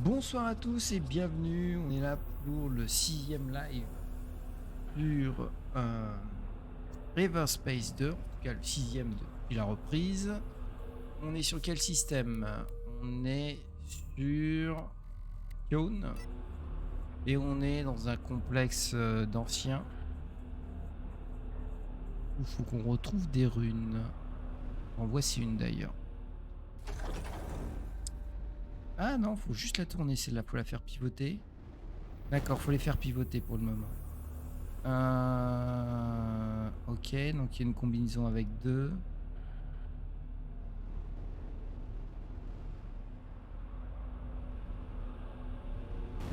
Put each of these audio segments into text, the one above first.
Bonsoir à tous et bienvenue. On est là pour le 6e live sur EVERSPACE 2, en tout cas le 6e depuis la reprise. On est sur quel système? On est sur Kion et on est dans un complexe d'anciens où il faut qu'on retrouve des runes. En voici une d'ailleurs. Ah non, faut juste la tourner celle-là, faut la faire pivoter. D'accord, faut les faire pivoter pour le moment. Ok, donc il y a une combinaison avec deux.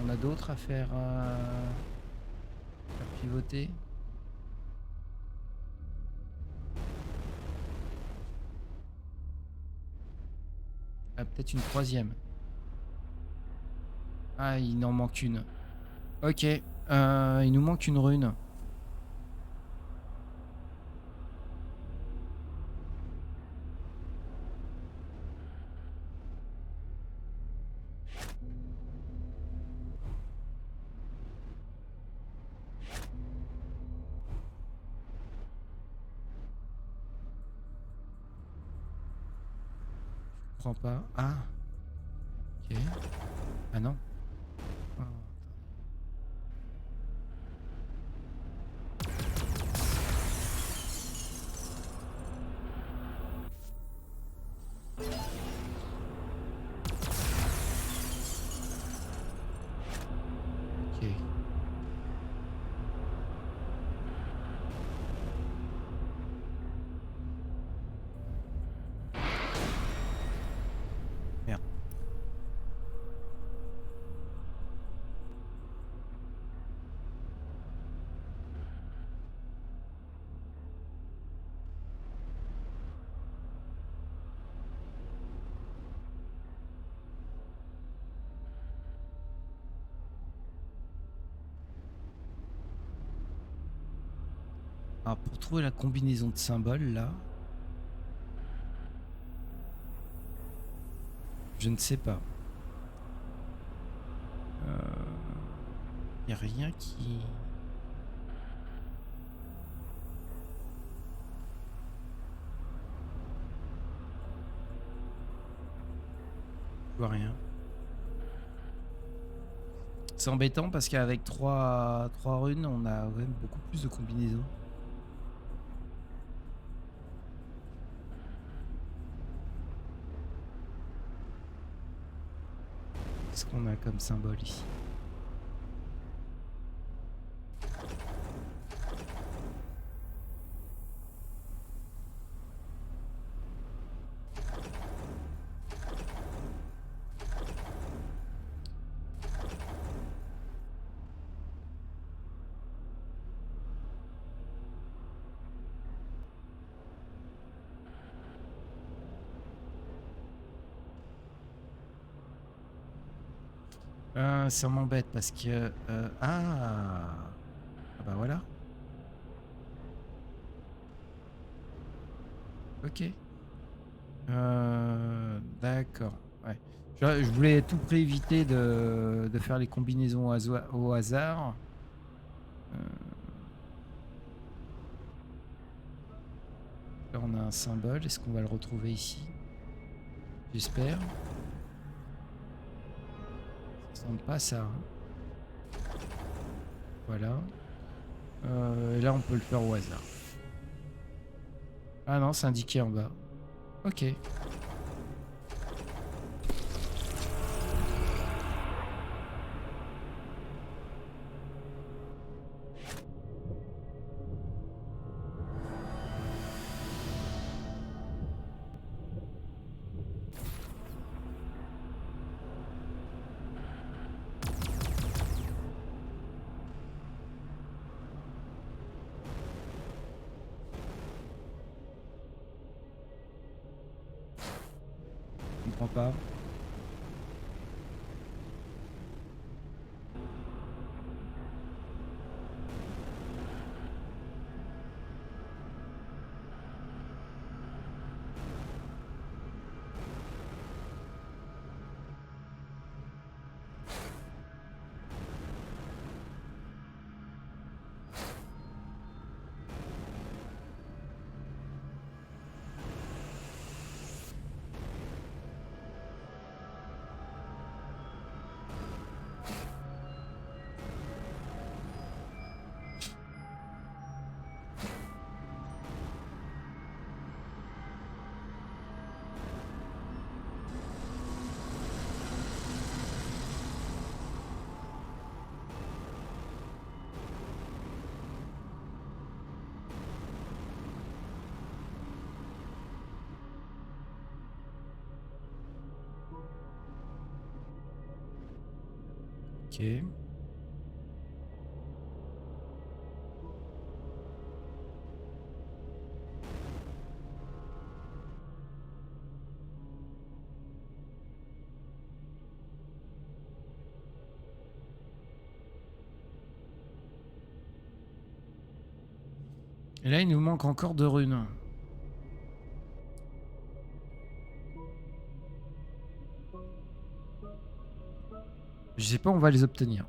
On a d'autres à faire pivoter. Ah, peut-être une troisième. Ah, il en manque une. Ok, il nous manque une rune. Je comprends pas. Ah, ok. Ah non. Oh, ok. Merde. Alors, pour trouver la combinaison de symboles, là, je ne sais pas. Il n'y a rien qui... Je vois rien. C'est embêtant parce qu'avec trois runes, on a quand même beaucoup plus de combinaisons. Qu'est-ce qu'on a comme symbole ici? Ça m'embête parce que... Ah bah voilà. Ok. D'accord. Ouais. Je voulais tout près éviter de faire les combinaisons au hasard. Là, on a un symbole. Est-ce qu'on va le retrouver ici? J'espère. Ça ressemble pas à ça, hein. Voilà. Et là, on peut le faire au hasard. Ah non, c'est indiqué en bas. Ok. Je comprends pas. Ok. Et là, il nous manque encore 2 runes. Je sais pas, on va les obtenir.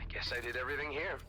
Guess I did everything here.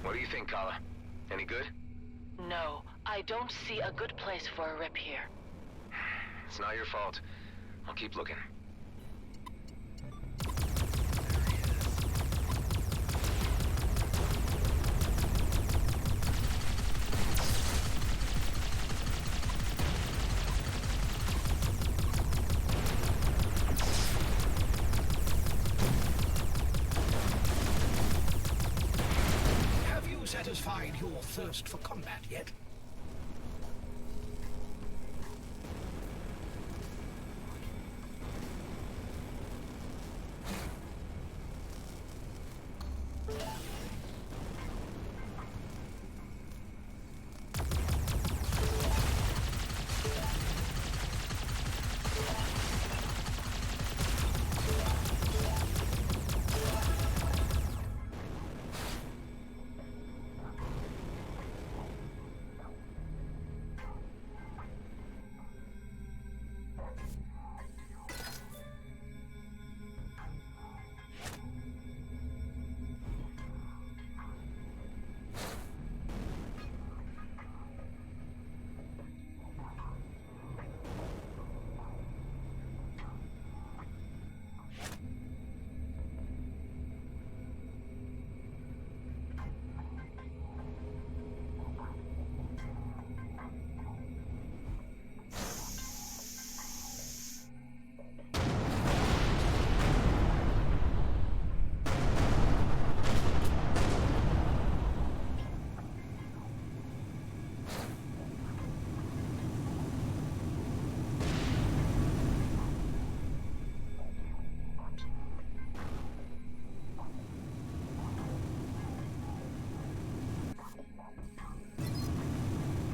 What do you think, Kala? Any good? No, I don't see a good place for a rip here. It's not your fault. I'll keep looking. Have you satisfied your thirst for combat yet?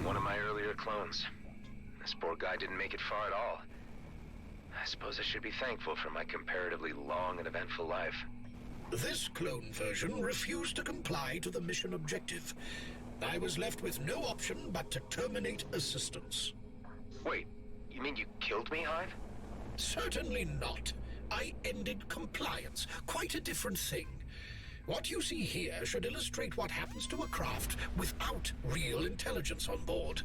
One of my earlier clones. This poor guy didn't make it far at all. I suppose I should be thankful for my comparatively long and eventful life. This clone version refused to comply to the mission objective. I was left with no option but to terminate assistance. Wait, you mean you killed me, Hive? Certainly not. I ended compliance. Quite a different thing. What you see here should illustrate what happens to a craft without real intelligence on board.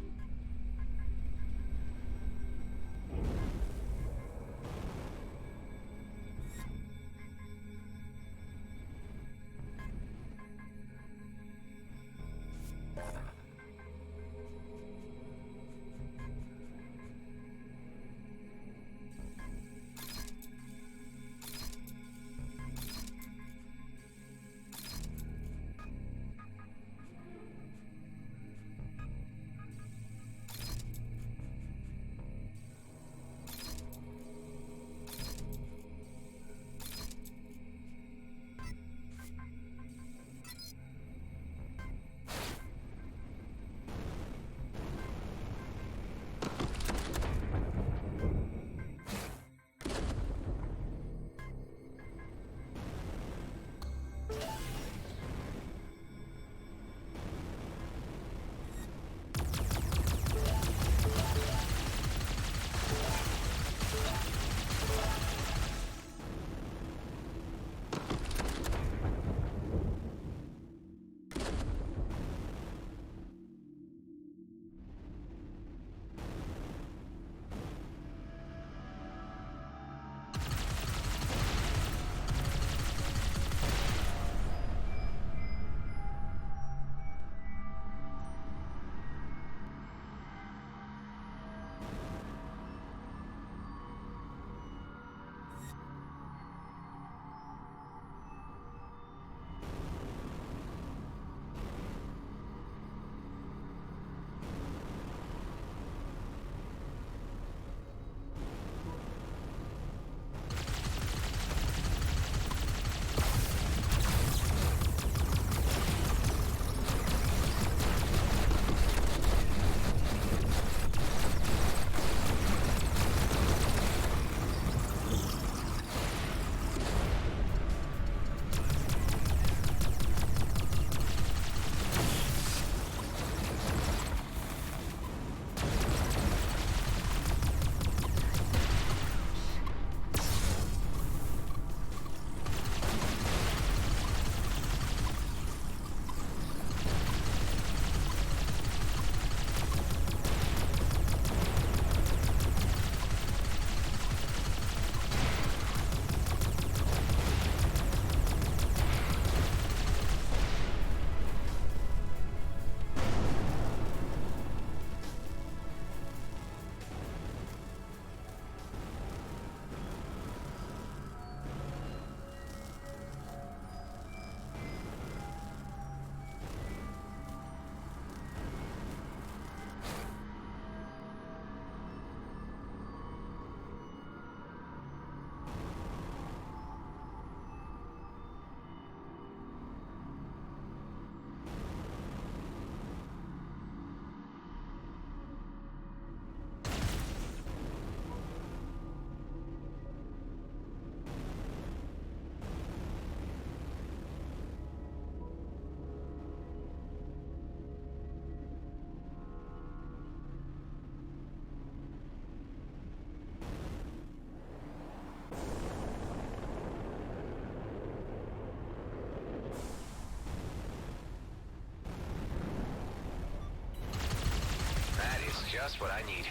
just what I need.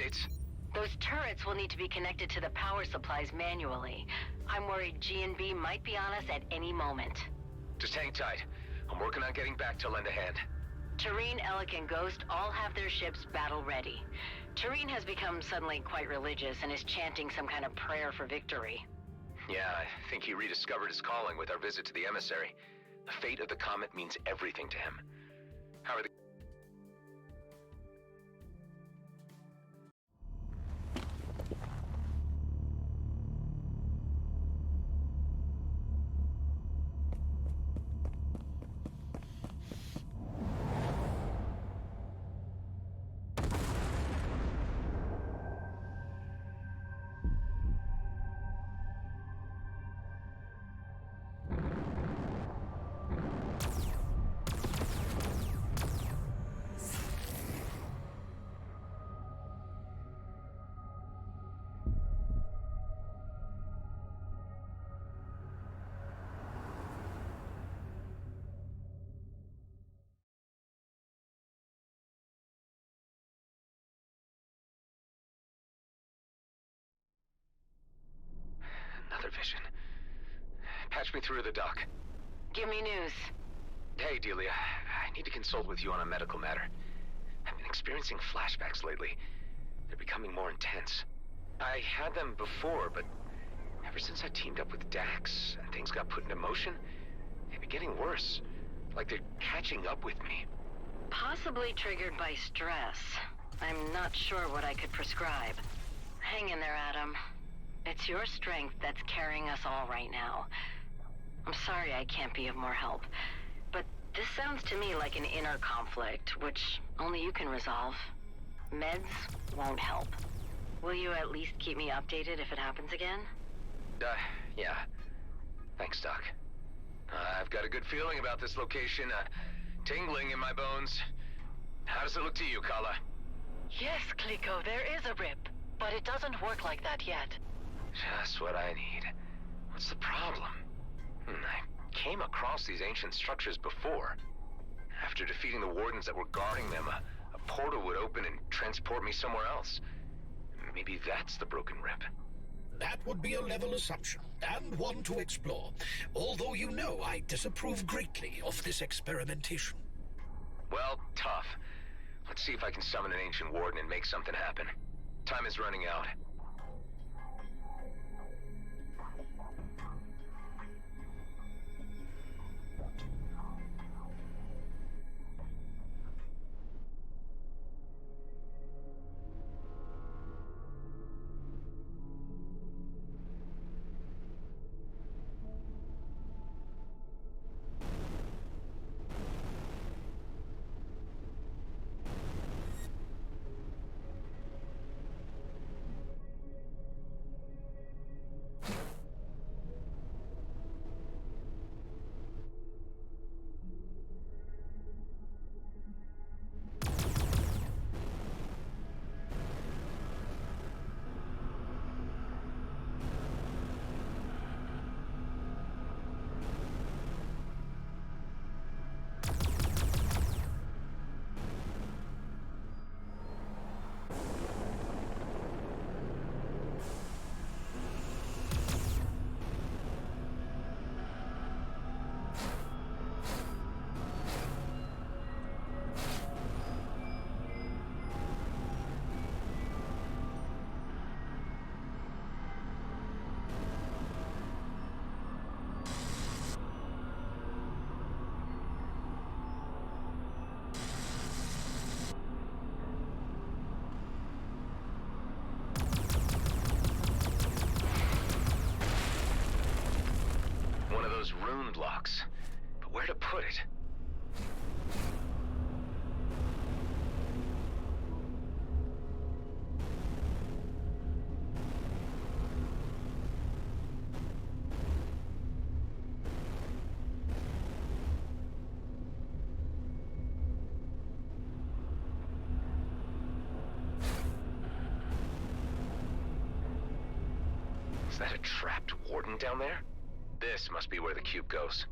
updates? Those turrets will need to be connected to the power supplies manually. I'm worried G&B might be on us at any moment. Just hang tight. I'm working on getting back to lend a hand. Tareen, Alec, and Ghost all have their ships battle-ready. Tareen has become suddenly quite religious and is chanting some kind of prayer for victory. Yeah, I think he rediscovered his calling with our visit to the emissary. The fate of the comet means everything to him. How are the... Another vision. Patch me through to the dock. Give me news. Hey, Delia. I need to consult with you on a medical matter. I've been experiencing flashbacks lately. They're becoming more intense. I had them before, but ever since I teamed up with Dax and things got put into motion, they've been getting worse. Like they're catching up with me. Possibly triggered by stress. I'm not sure what I could prescribe. Hang in there, Adam. It's your strength that's carrying us all right now. I'm sorry I can't be of more help, but this sounds to me like an inner conflict, which only you can resolve. Meds won't help. Will you at least keep me updated if it happens again? Yeah. Thanks, Doc. I've got a good feeling about this location, tingling in my bones. How does it look to you, Kala? Yes, Kliko, there is a rip, but it doesn't work like that yet. Just what I need. What's the problem? I came across these ancient structures before. After defeating the wardens that were guarding them, a portal would open and transport me somewhere else. Maybe that's the broken rip. That would be a level assumption, and one to explore. Although you know I disapprove greatly of this experimentation. Well, tough. Let's see if I can summon an ancient warden and make something happen. Time is running out. Those rune blocks. But where to put it? Is that a trapped warden down there? This must be where the cube goes.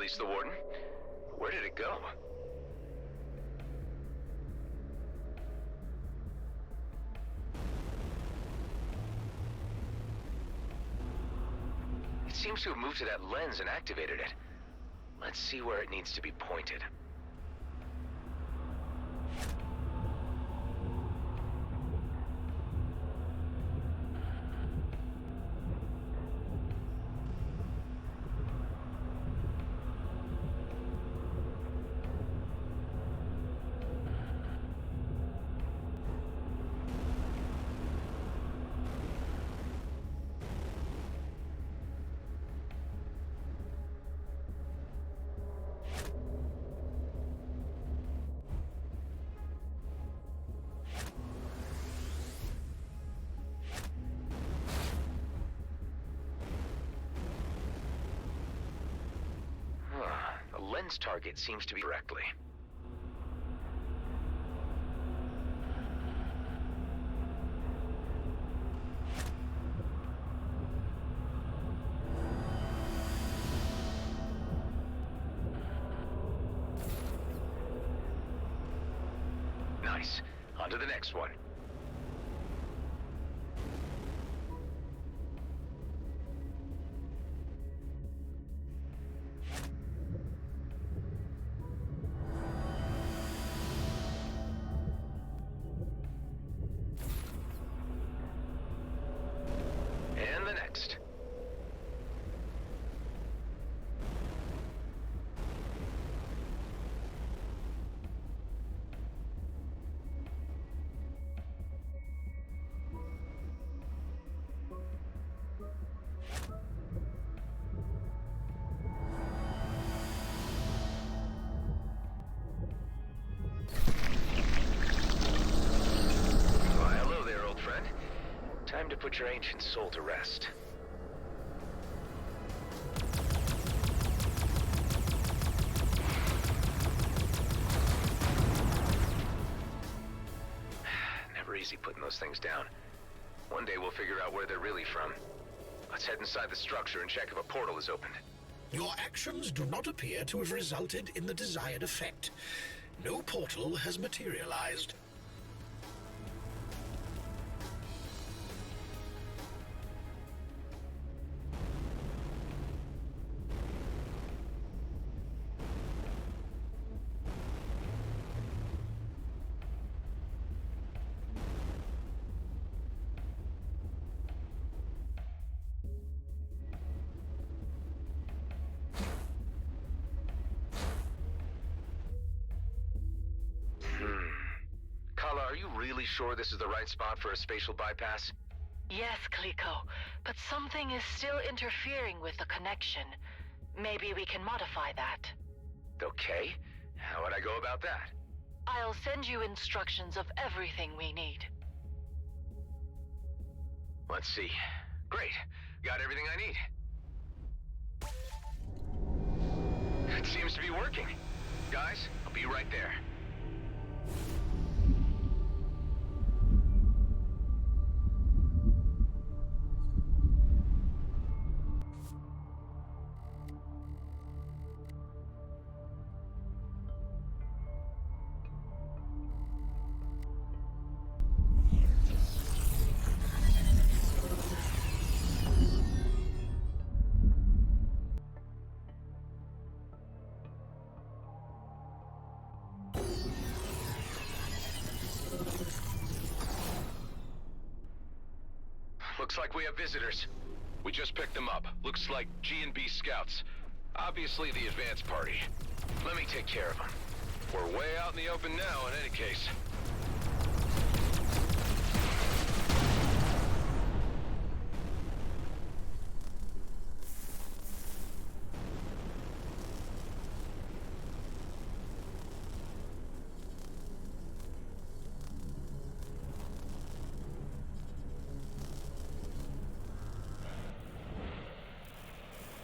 release the warden. Where did it go? It seems to have moved to that lens and activated it. Let's see where it needs to be pointed. The lens target seems to be correctly. Nice. On to the next one. And the next. Why, hello there, old friend. Time to put your ancient soul to rest. Never easy putting those things down. One day we'll figure out where they're really from. Let's head inside the structure and check if a portal is opened. Your actions do not appear to have resulted in the desired effect. No portal has materialized. Kala, are you really sure this is the right spot for a spatial bypass? Yes, Kliko, but something is still interfering with the connection. Maybe we can modify that. Okay. How would I go about that? I'll send you instructions of everything we need. Let's see. Great. Got everything I need. It seems to be working. Guys, I'll be right there. Looks like we have visitors. We just picked them up. Looks like G&B scouts. Obviously the advance party. Let me take care of them. We're way out in the open now in any case.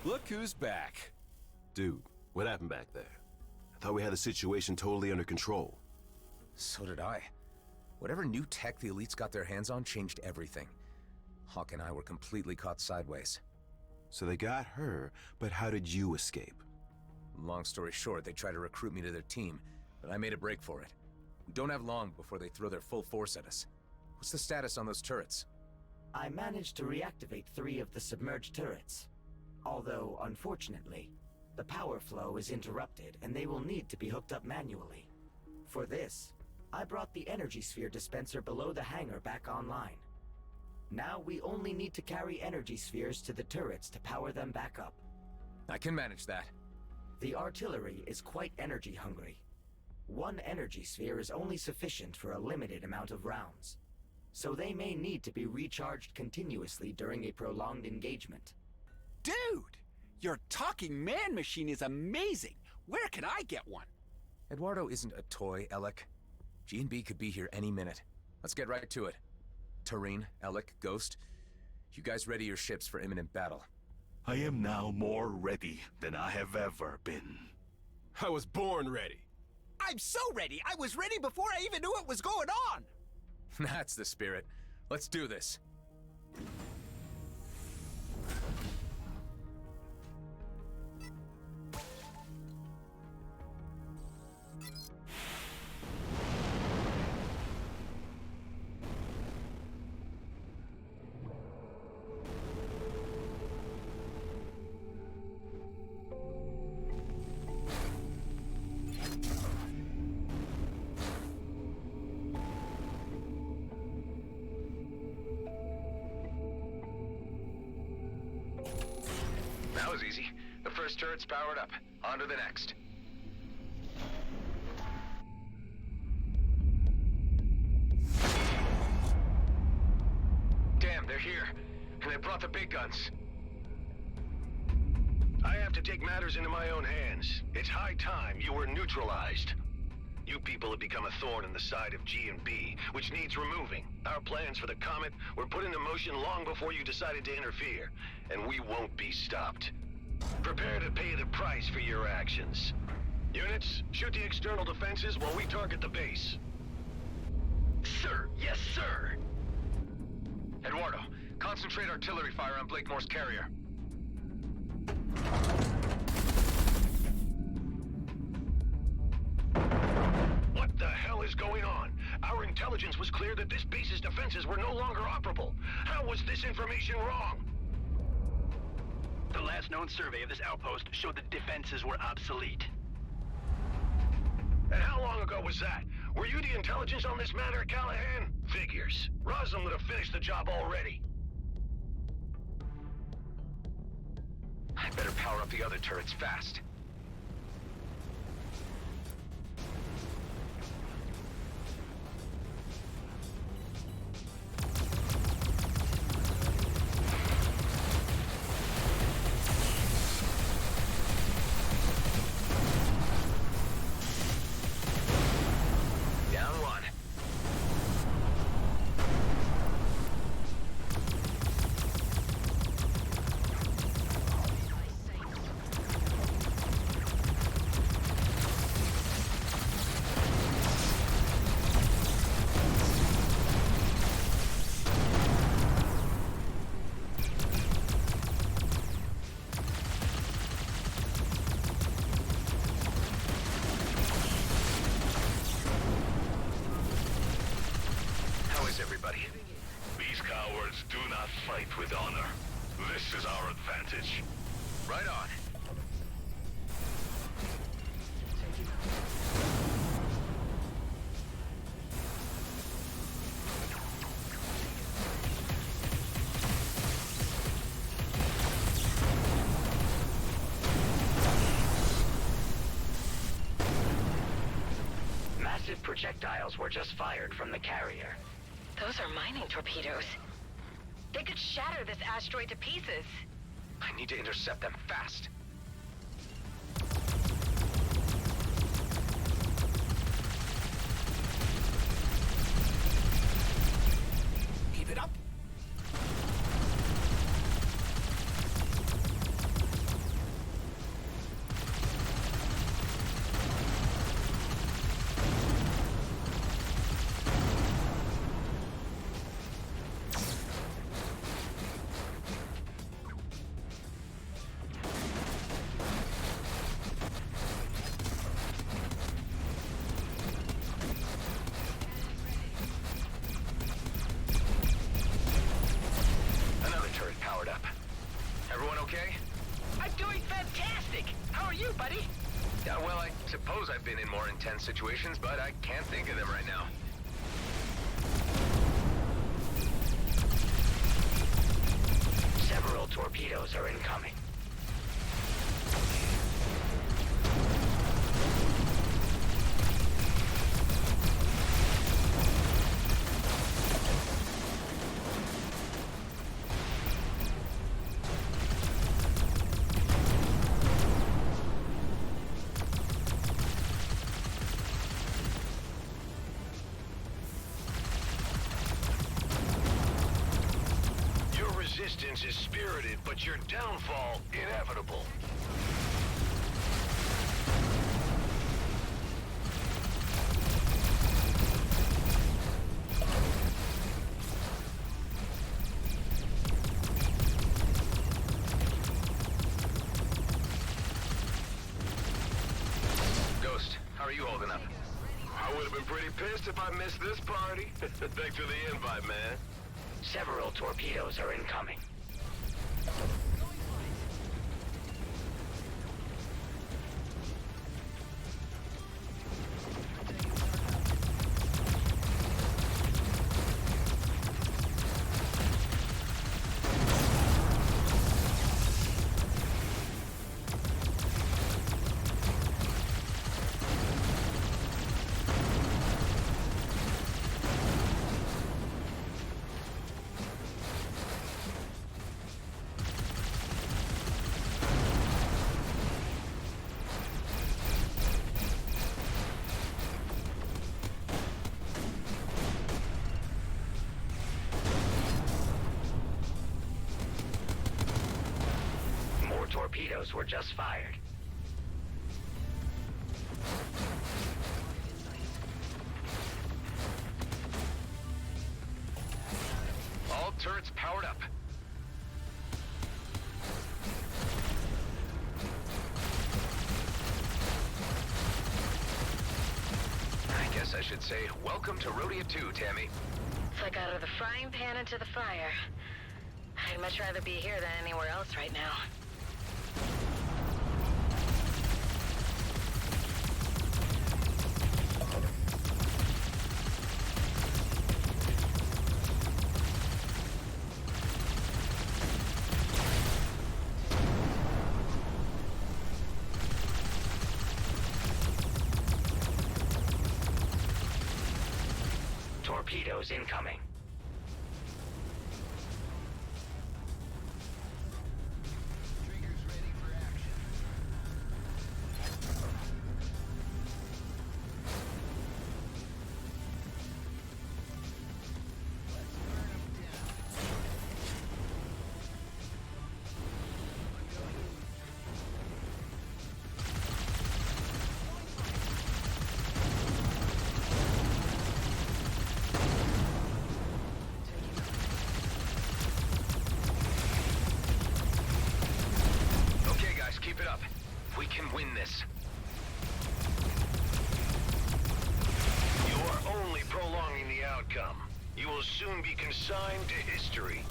Look who's back. Dude, what happened back there? I thought we had the situation totally under control. So did I. Whatever new tech the elites got their hands on changed everything. Hawk and I were completely caught sideways. So they got her, but how did you escape? Long story short, they tried to recruit me to their team, but I made a break for it. We don't have long before they throw their full force at us. What's the status on those turrets? I managed to reactivate 3 of the submerged turrets. Although, unfortunately, the power flow is interrupted and they will need to be hooked up manually. For this, I brought the energy sphere dispenser below the hangar back online. Now we only need to carry energy spheres to the turrets to power them back up. I can manage that. The artillery is quite energy hungry. 1 energy sphere is only sufficient for a limited amount of rounds, so they may need to be recharged continuously during a prolonged engagement. Dude! Your talking man machine is amazing! Where can I get one? Eduardo isn't a toy, Alec. G&B could be here any minute. Let's get right to it. Tareen, Alec, Ghost, you guys ready your ships for imminent battle. I am now more ready than I have ever been. I was born ready. I'm so ready! I was ready before I even knew what was going on! That's the spirit. Let's do this. That was easy. The first turret's powered up. On to the next. Damn, they're here. And they brought the big guns. I have to take matters into my own hands. It's high time you were neutralized. You people have become a thorn in the side of G&B, which needs removing. Our plans for the Comet were put into motion long before you decided to interfere, and we won't be stopped. Prepare to pay the price for your actions. Units, shoot the external defenses while we target the base. Sir, yes, sir. Eduardo, concentrate artillery fire on Blakemore's carrier. What the hell is going on? Our intelligence was clear that this base's defenses were no longer operable. How was this information wrong? The last known survey of this outpost showed the defenses were obsolete. And how long ago was that? Were you the intelligence on this matter, Callahan? Figures. Roslin would have finished the job already. I better power up the other turrets fast. Down one. How is everybody? These cowards do not fight with honor. This is our advantage. Right on. Massive projectiles were just fired from the carrier. Those are mining torpedoes. They could shatter this asteroid to pieces. I need to intercept them fast. Keep it up. been in more intense situations, but I can't think of them right now. Several torpedoes are incoming. Resistance is spirited, but your downfall inevitable. Ghost, how are you holding up? I would have been pretty pissed if I missed this party. Thanks for the invite, man. Several torpedoes are incoming. Torpedoes were just fired. All turrets powered up. I guess I should say, welcome to Rodeo 2, Tammy. It's like out of the frying pan into the fire. I'd much rather be here than anywhere else right now. Torpedoes incoming. Keep it up. We can win this. You are only prolonging the outcome. You will soon be consigned to history.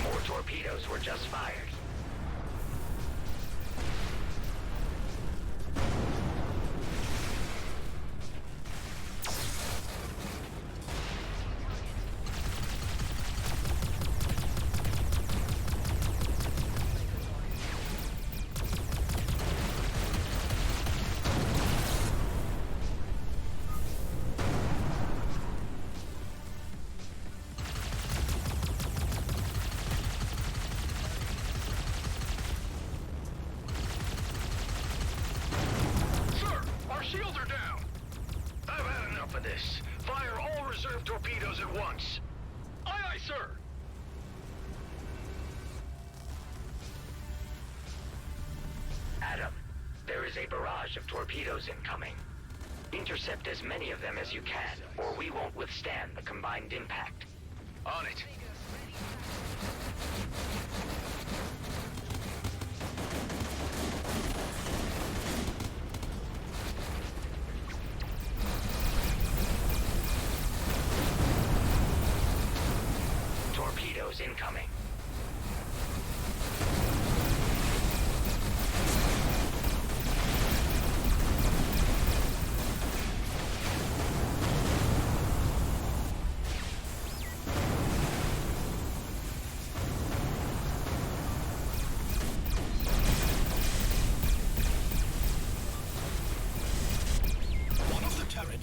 More torpedoes were just fired. Shields are down! I've had enough of this. Fire all reserve torpedoes at once. Aye, aye, sir! Adam, there is a barrage of torpedoes incoming. Intercept as many of them as you can, or we won't withstand the combined impact. On it. Torpedoes incoming.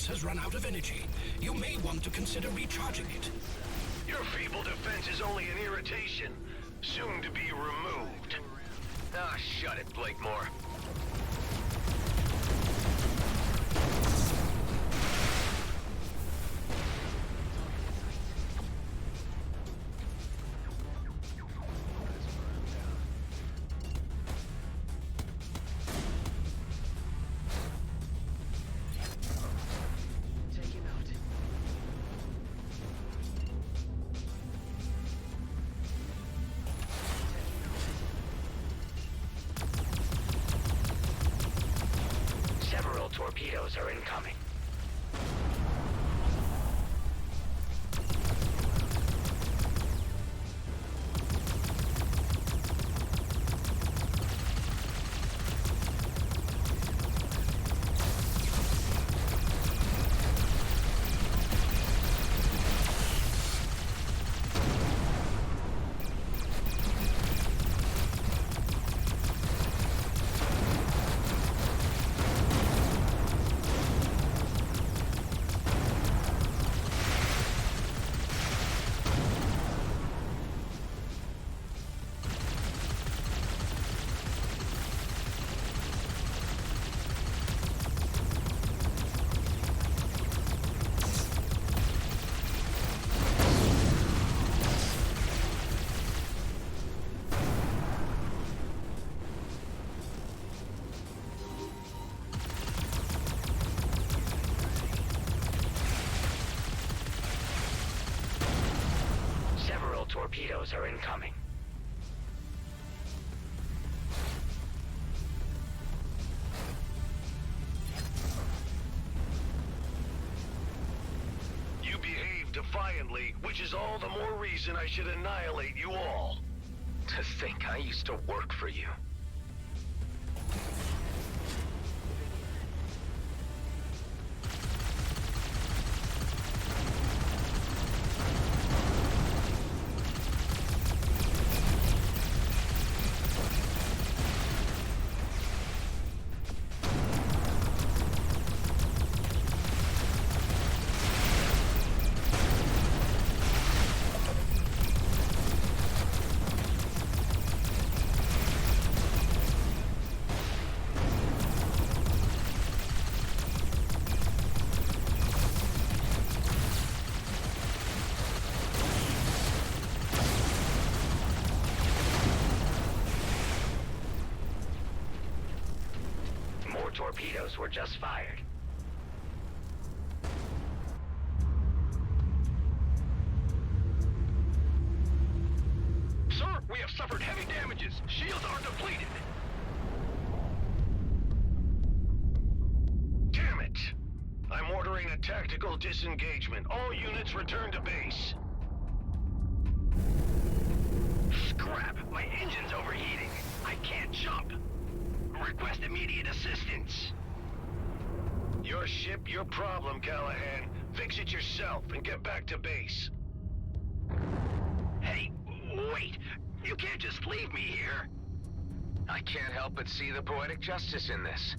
has run out of energy. You may want to consider recharging it. Your feeble defense is only an irritation, soon to be removed. Ah, shut it, Blakemore. Several torpedoes are incoming. Torpedoes are incoming. You behave defiantly, which is all the more reason I should annihilate you all. To think I used to work for you. Torpedoes were just fired. Sir, we have suffered heavy damages. Shields are depleted. Damn it! I'm ordering a tactical disengagement. All units return to base. Scrap! My engine's overheating. I can't jump. Request immediate assistance. Your ship, your problem, Callahan. Fix it yourself and get back to base. Hey, wait. You can't just leave me here. I can't help but see the poetic justice in this.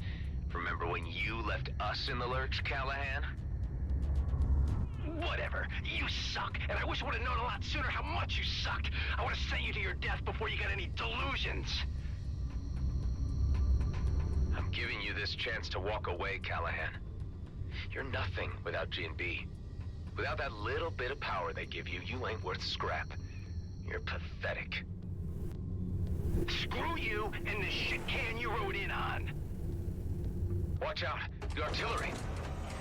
Remember when you left us in the lurch, Callahan? Whatever. You suck, and I wish I would have known a lot sooner how much you sucked. I would have sent you to your death before you got any delusions. I'm giving you this chance to walk away, Callahan. You're nothing without G&B. Without that little bit of power they give you, you ain't worth scrap. You're pathetic. Screw you and the shit can you rode in on. Watch out! The artillery!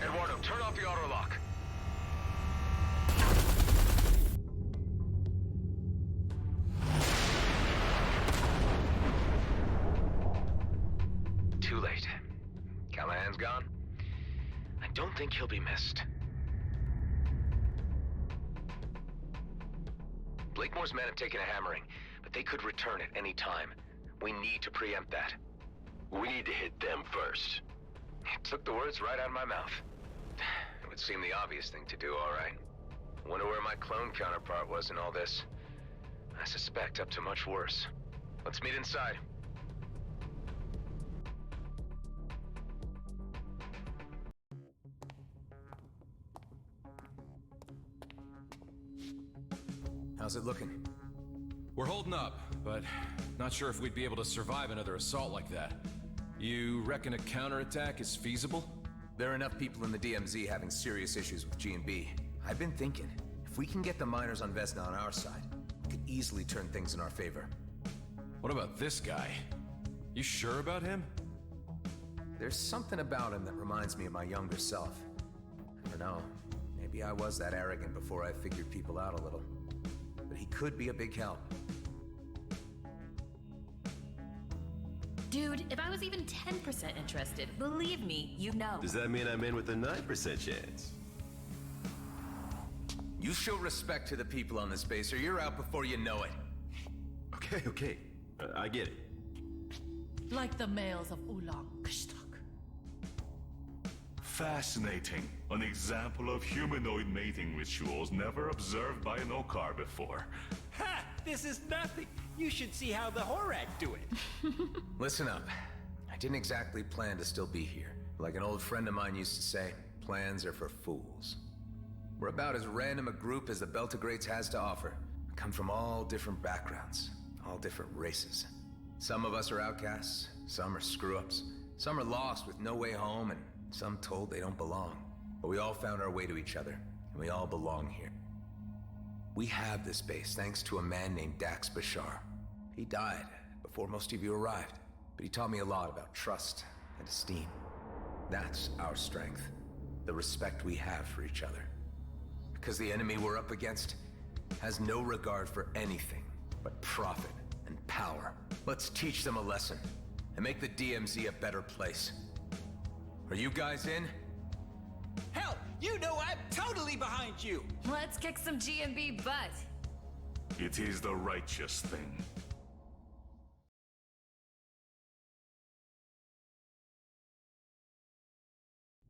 Eduardo, turn off the auto lock. Too late. Callahan's gone. I don't think he'll be missed. Blakemore's men have taken a hammering, but they could return at any time. We need to preempt that. We need to hit them first. It took the words right out of my mouth. It would seem the obvious thing to do, all right. Wonder where my clone counterpart was in all this. I suspect up to much worse. Let's meet inside. How's it looking? We're holding up, but not sure if we'd be able to survive another assault like that. You reckon a counterattack is feasible? There are enough people in the DMZ having serious issues with G&B. I've been thinking, if we can get the miners on Vesna on our side, we could easily turn things in our favor. What about this guy? You sure about him? There's something about him that reminds me of my younger self. I don't know, maybe I was that arrogant before I figured people out a little. But he could be a big help. Dude, if I was even 10% interested, believe me, you know. Does that mean I'm in with a 9% chance? You show respect to the people on this base or you're out before you know it. Okay. I get it. Like the males of Ulang Kshtak. Fascinating. An example of humanoid mating rituals never observed by an Okar before. Ha! This is nothing. You should see how the Horak do it. Listen up. I didn't exactly plan to still be here. Like an old friend of mine used to say, plans are for fools. We're about as random a group as the Beltagrades has to offer. We come from all different backgrounds, all different races. Some of us are outcasts, some are screw-ups, some are lost with no way home, and some told they don't belong. But we all found our way to each other, and we all belong here. We have this base thanks to a man named Dax Bashar. He died before most of you arrived, but he taught me a lot about trust and esteem. That's our strength, the respect we have for each other. Because the enemy we're up against has no regard for anything but profit and power. Let's teach them a lesson and make the DMZ a better place. Are you guys in? Hell, you know I'm totally behind you. Let's kick some G&B butt. It is the righteous thing.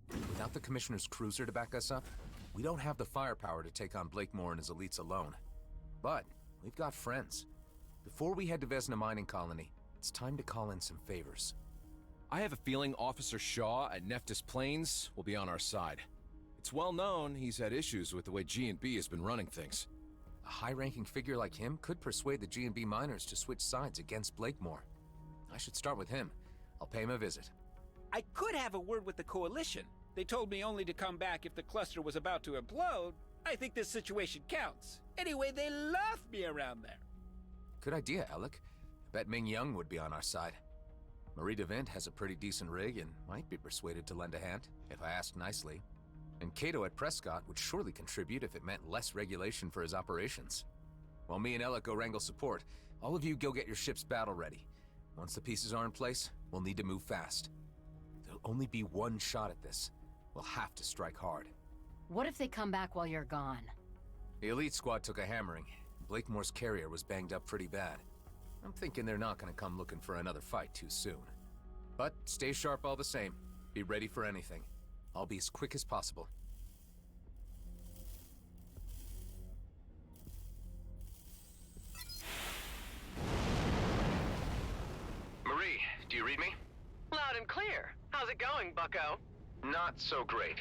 Without the Commissioner's cruiser to back us up, we don't have the firepower to take on Blakemore and his elites alone. But we've got friends. Before we head to Vesna Mining Colony, it's time to call in some favors. I have a feeling Officer Shaw at Nephthys Plains will be on our side. It's well known he's had issues with the way G&B has been running things. A high-ranking figure like him could persuade the G&B miners to switch sides against Blakemore. I should start with him. I'll pay him a visit. I could have a word with the Coalition. They told me only to come back if the cluster was about to implode. I think this situation counts. Anyway, they love me around there. Good idea, Alec. I bet Ming Young would be on our side. Marie DeVint has a pretty decent rig and might be persuaded to lend a hand, if I asked nicely. And Cato at Prescott would surely contribute if it meant less regulation for his operations. While me and Alec go wrangle support, all of you go get your ships battle ready. Once the pieces are in place, we'll need to move fast. There'll only be one shot at this. We'll have to strike hard. What if they come back while you're gone? The elite squad took a hammering. Blakemore's carrier was banged up pretty bad. I'm thinking they're not gonna come looking for another fight too soon. But stay sharp all the same. Be ready for anything. I'll be as quick as possible. Marie, do you read me? Loud and clear. How's it going, bucko? Not so great.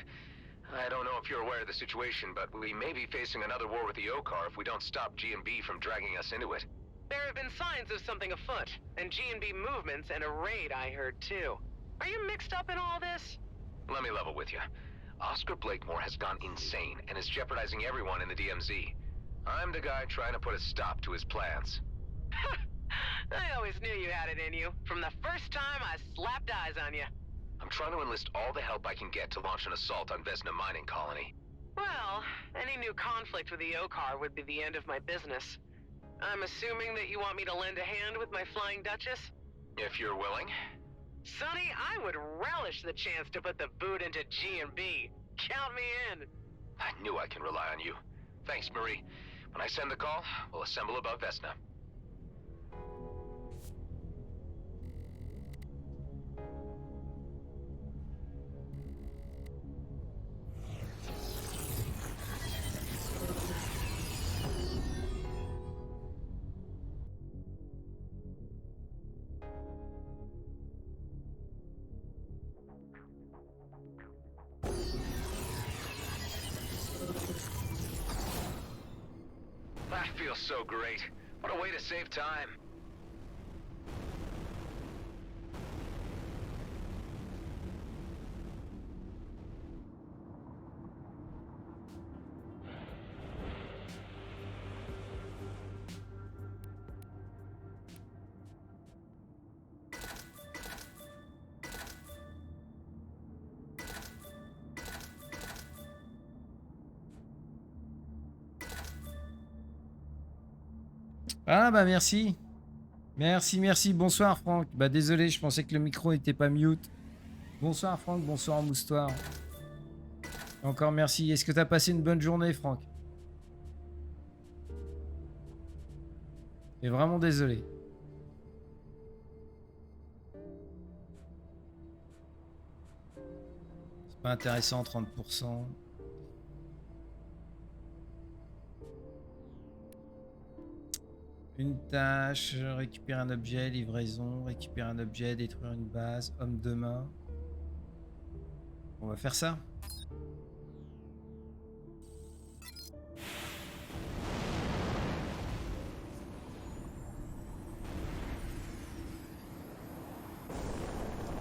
I don't know if you're aware of the situation, but we may be facing another war with the Okar if we don't stop G&B from dragging us into it. There have been signs of something afoot, and G&B movements and a raid I heard too. Are you mixed up in all this? Let me level with you. Oscar Blakemore has gone insane and is jeopardizing everyone in the DMZ. I'm the guy trying to put a stop to his plans. I always knew you had it in you, from the first time I slapped eyes on you. I'm trying to enlist all the help I can get to launch an assault on Vesna Mining Colony. Well, any new conflict with the Okar would be the end of my business. I'm assuming that you want me to lend a hand with my Flying Duchess? If you're willing. Sonny, I would relish the chance to put the boot into G&B. Count me in. I knew I can rely on you. Thanks, Marie. When I send the call, we'll assemble above Vesna. feels so great. What a way to save time. Ah bah merci. Merci. Bonsoir Franck. Bah désolé, je pensais que le micro était pas mute. Bonsoir Franck, bonsoir Moustoir. Encore merci. Est-ce que t'as passé une bonne journée Franck? Et vraiment désolé. C'est pas intéressant, 30%. Une tâche, récupérer un objet, livraison, récupérer un objet, détruire une base, homme de main. On va faire ça.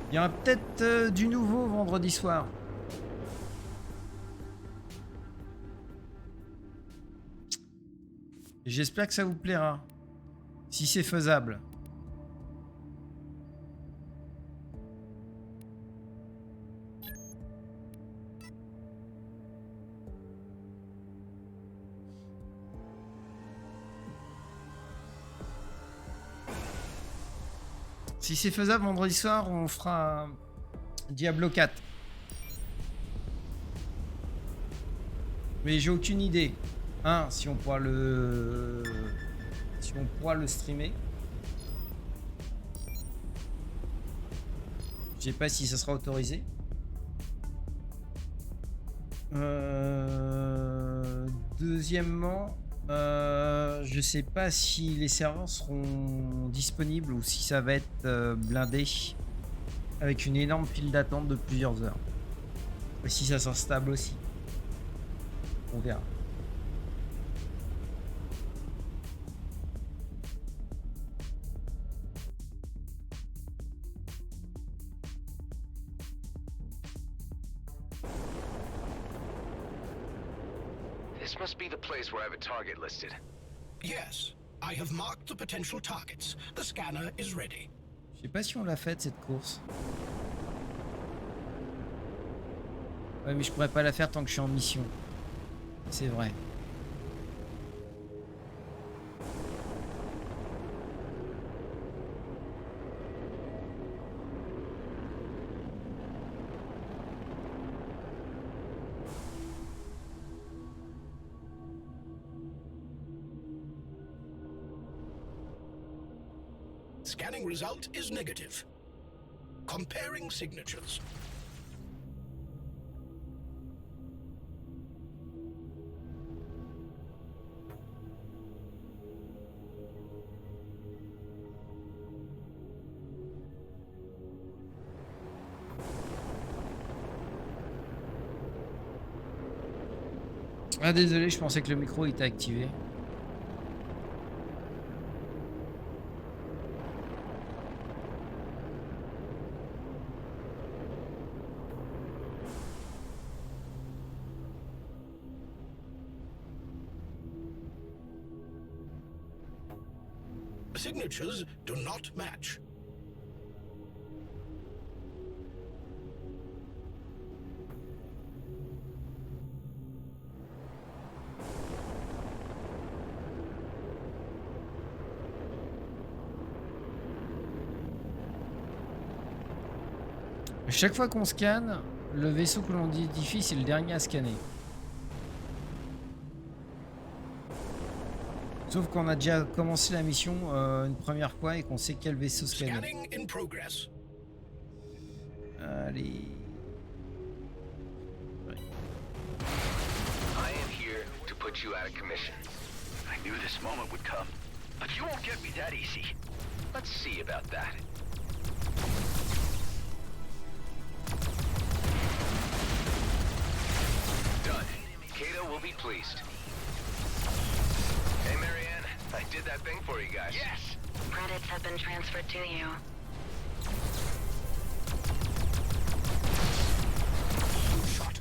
Il y aura peut-être du nouveau vendredi soir. J'espère que ça vous plaira. Si c'est faisable. Si c'est faisable, vendredi soir, on fera Diablo 4. Mais j'ai aucune idée. Si on pourra le... Si on pourra le streamer. Je sais pas si ça sera autorisé. Deuxièmement, je sais pas si les serveurs seront disponibles ou si ça va être blindé avec une énorme file d'attente de plusieurs heures. Et si ça sera stable aussi. On verra. This must be the place where I have a target listed. Yes, I have marked the potential targets. The scanner is ready. Je sais pas si on l'a faite cette course. Ouais, mais je pourrais pas la faire tant que je suis en mission. C'est vrai. Scanning result is negative. Comparing signatures. Ah désolé, je pensais que le micro était activé. Signatures do not match. Chaque fois qu'on scanne, le vaisseau que l'on identifie, c'est le dernier à scanner. Sauf qu'on a déjà commencé la mission une première fois et qu'on sait quel vaisseau scanner. Allez. Ouais. I am here to put you out of commission. I knew this moment would come, but you won't get me that easy. Let's see about that. Done. Kato will be pleased. Hey, Marianne. did that thing for you guys. Yes! Credits have been transferred to you. Shot.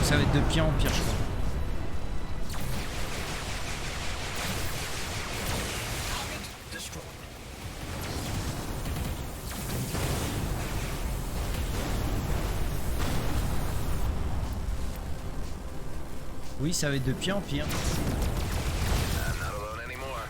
Ça va être de pire en pire, je crois. Oui, ça va être de pire en pire. I'm not alone anymore.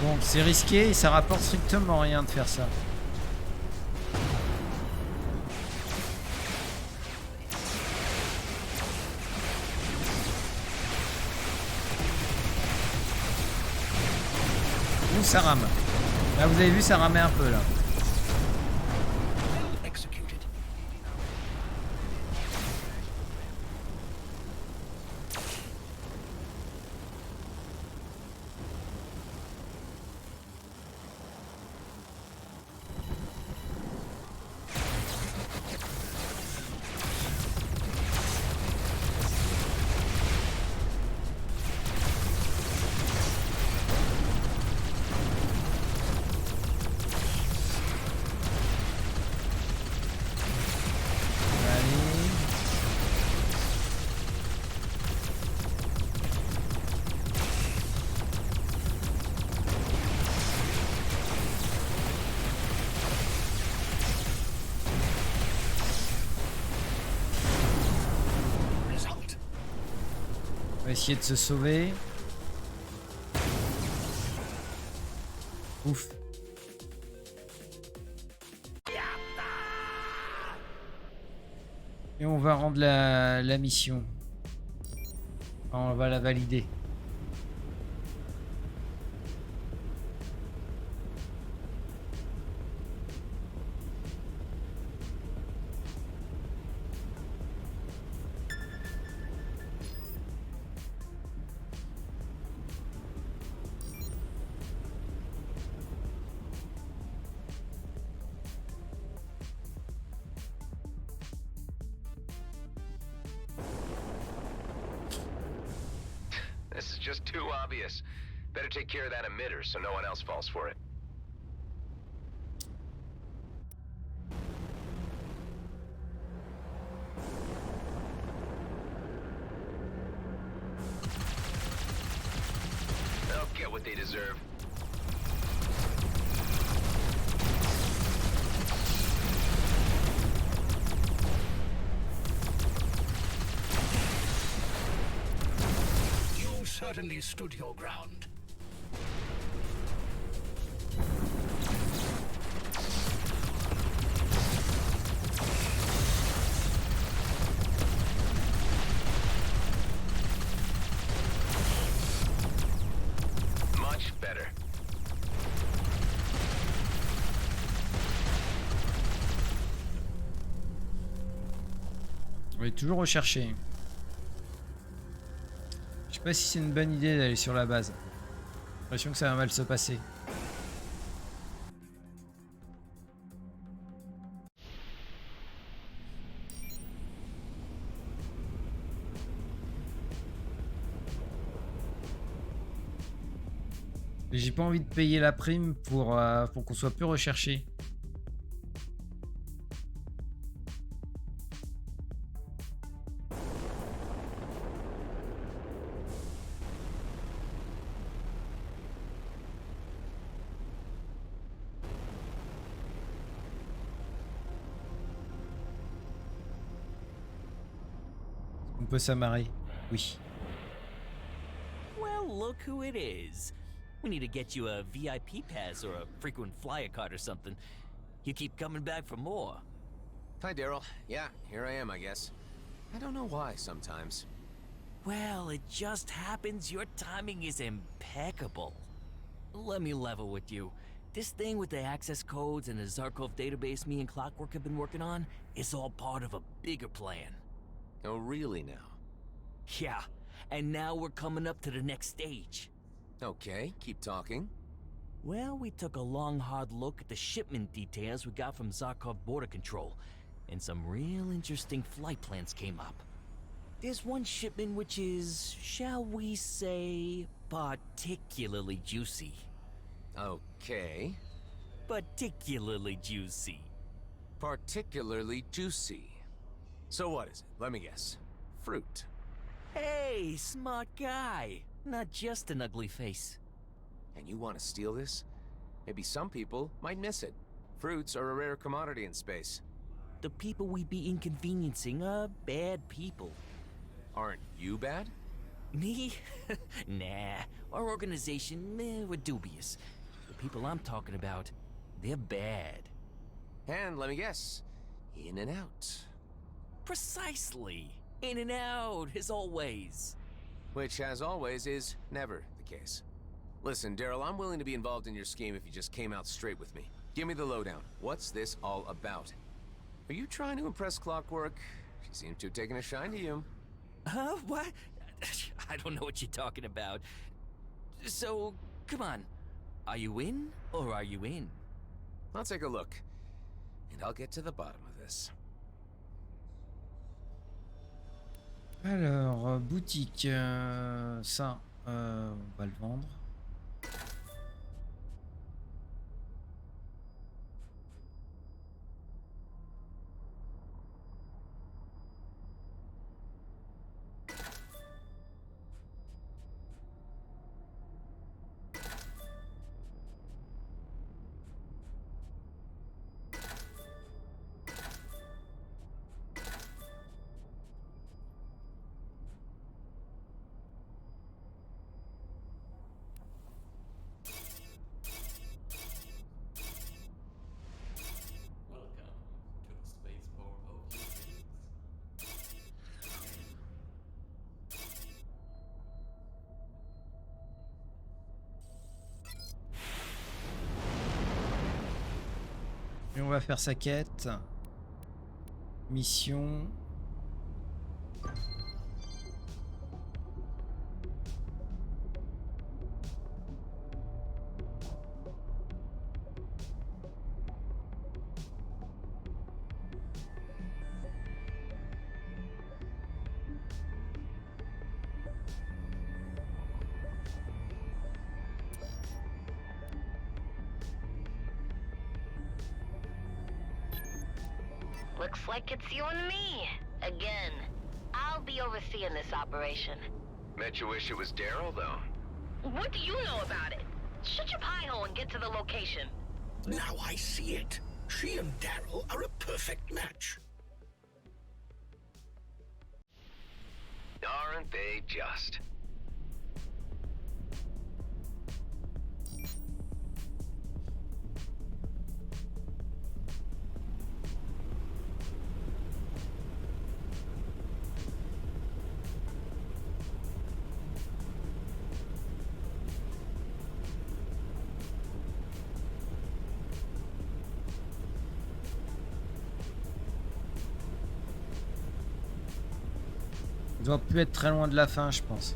Bon, c'est risqué et ça rapporte strictement rien de faire ça. Ouh, ça rame. Là, vous avez vu, ça ramait un peu là. On va essayer de se sauver. Ouf. Et on va rendre la mission. Enfin, on va la valider. This is just too obvious. Better take care of that emitter so no one else falls for it. They'll get what they deserve. Certainly stood your ground. Much better. On va toujours rechercher. Je sais pas si c'est une bonne idée d'aller sur la base. J'ai l'impression que ça va mal se passer. J'ai pas envie de payer la prime pour qu'on soit plus recherché. On peut s'amarrer. Oui. Well, look who it is. We need to get you a VIP pass or a frequent flyer card or something. You keep coming back for more. Hi, Daryl. Yeah, here I am, I guess. I don't know why sometimes. Well, it just happens your timing is impeccable. Let me level with you. This thing with the access codes and the Zarkov database me and Clockwork have been working on is all part of a bigger plan. Oh, really now? Yeah, and now we're coming up to the next stage. Okay, keep talking. Well, we took a long, hard look at the shipment details we got from Zarkov Border Control, and some real interesting flight plans came up. There's one shipment which is, shall we say, particularly juicy. Okay. Particularly juicy. Particularly juicy. So what is it? Let me guess. Fruit. Hey, smart guy. Not just an ugly face. And you want to steal this? Maybe some people might miss it. Fruits are a rare commodity in space. The people we be inconveniencing are bad people. Aren't you bad? Me? Nah. Our organization, we're dubious. The people I'm talking about, they're bad. And let me guess, in and out. Precisely. In and out, as always. Which, as always, is never the case. Listen, Daryl, I'm willing to be involved in your scheme if you just came out straight with me. Give me the lowdown. What's this all about? Are you trying to impress Clockwork? She seems to have taken a shine to you. Huh? What? I don't know what you're talking about. So, come on. Are you in, or are you in? I'll take a look. And I'll get to the bottom of this. Alors, boutique, ça, on va le vendre. Et on va faire sa quête. Mission. Looks like it's you and me. Again. I'll be overseeing this operation. Bet you wish it was Daryl, though. What do you know about it? Shut your pie hole and get to the location. Now I see it. She and Daryl are a perfect match. Aren't they just? On doit plus être très loin de la fin, je pense.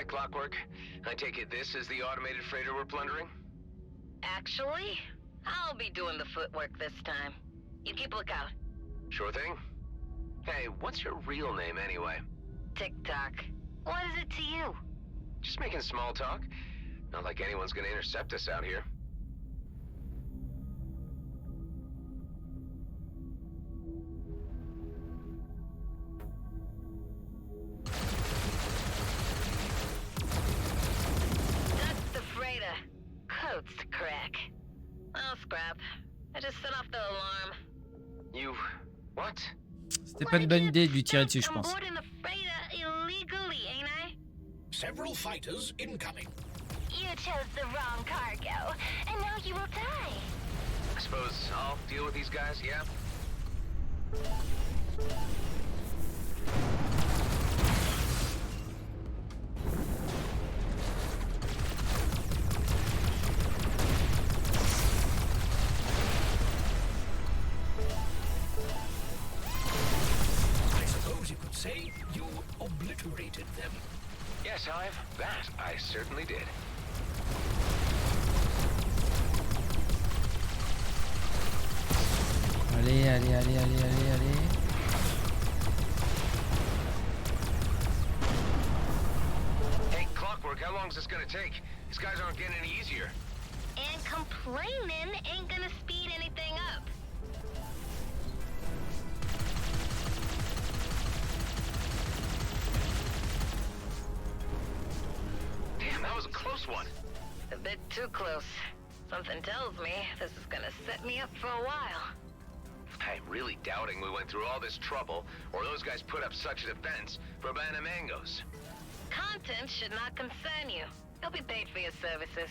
Hi, Clockwork. I take it this is the automated freighter we're plundering? Actually, I'll be doing the footwork this time. You keep lookout. Sure thing. Hey, what's your real name anyway? TikTok. What is it to you? Just making small talk. Not like anyone's gonna intercept us out here. That's the freighter. Codes to crack. Oh, scrap. I just set off the alarm. You... what? C'était pas une bonne idée de lui tirer dessus, je pense. I'm boarding the freighter illegally, ain't I? Several fighters incoming. You chose the wrong cargo, and now you will die. I suppose I'll deal with these guys, yeah? I suppose you could say you obliterated them. Yes, Hive, that I certainly did. Allez, allez, allez, allez, allez, allez. Hey, Clockwork, how long is this gonna take? These guys aren't getting any easier. And complaining ain't gonna speed anything up. Damn, that was a close one. A bit too close. Something tells me this is gonna set me up for a while. I'm really doubting we went through all this trouble, or those guys put up such a defense for a band of mangoes. Content should not concern you. You'll be paid for your services.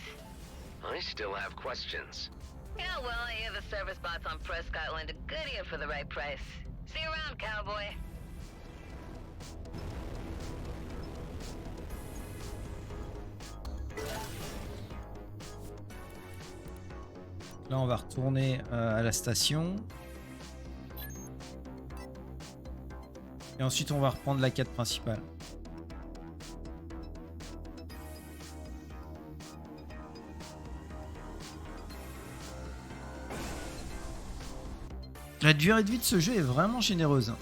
I still have questions. Yeah, well, I hear the service bots on Prescott lend a good ear for the right price. See you around, cowboy. Là, on va retourner à la station. Et ensuite, on va reprendre la quête principale. La durée de vie de ce jeu est vraiment généreuse.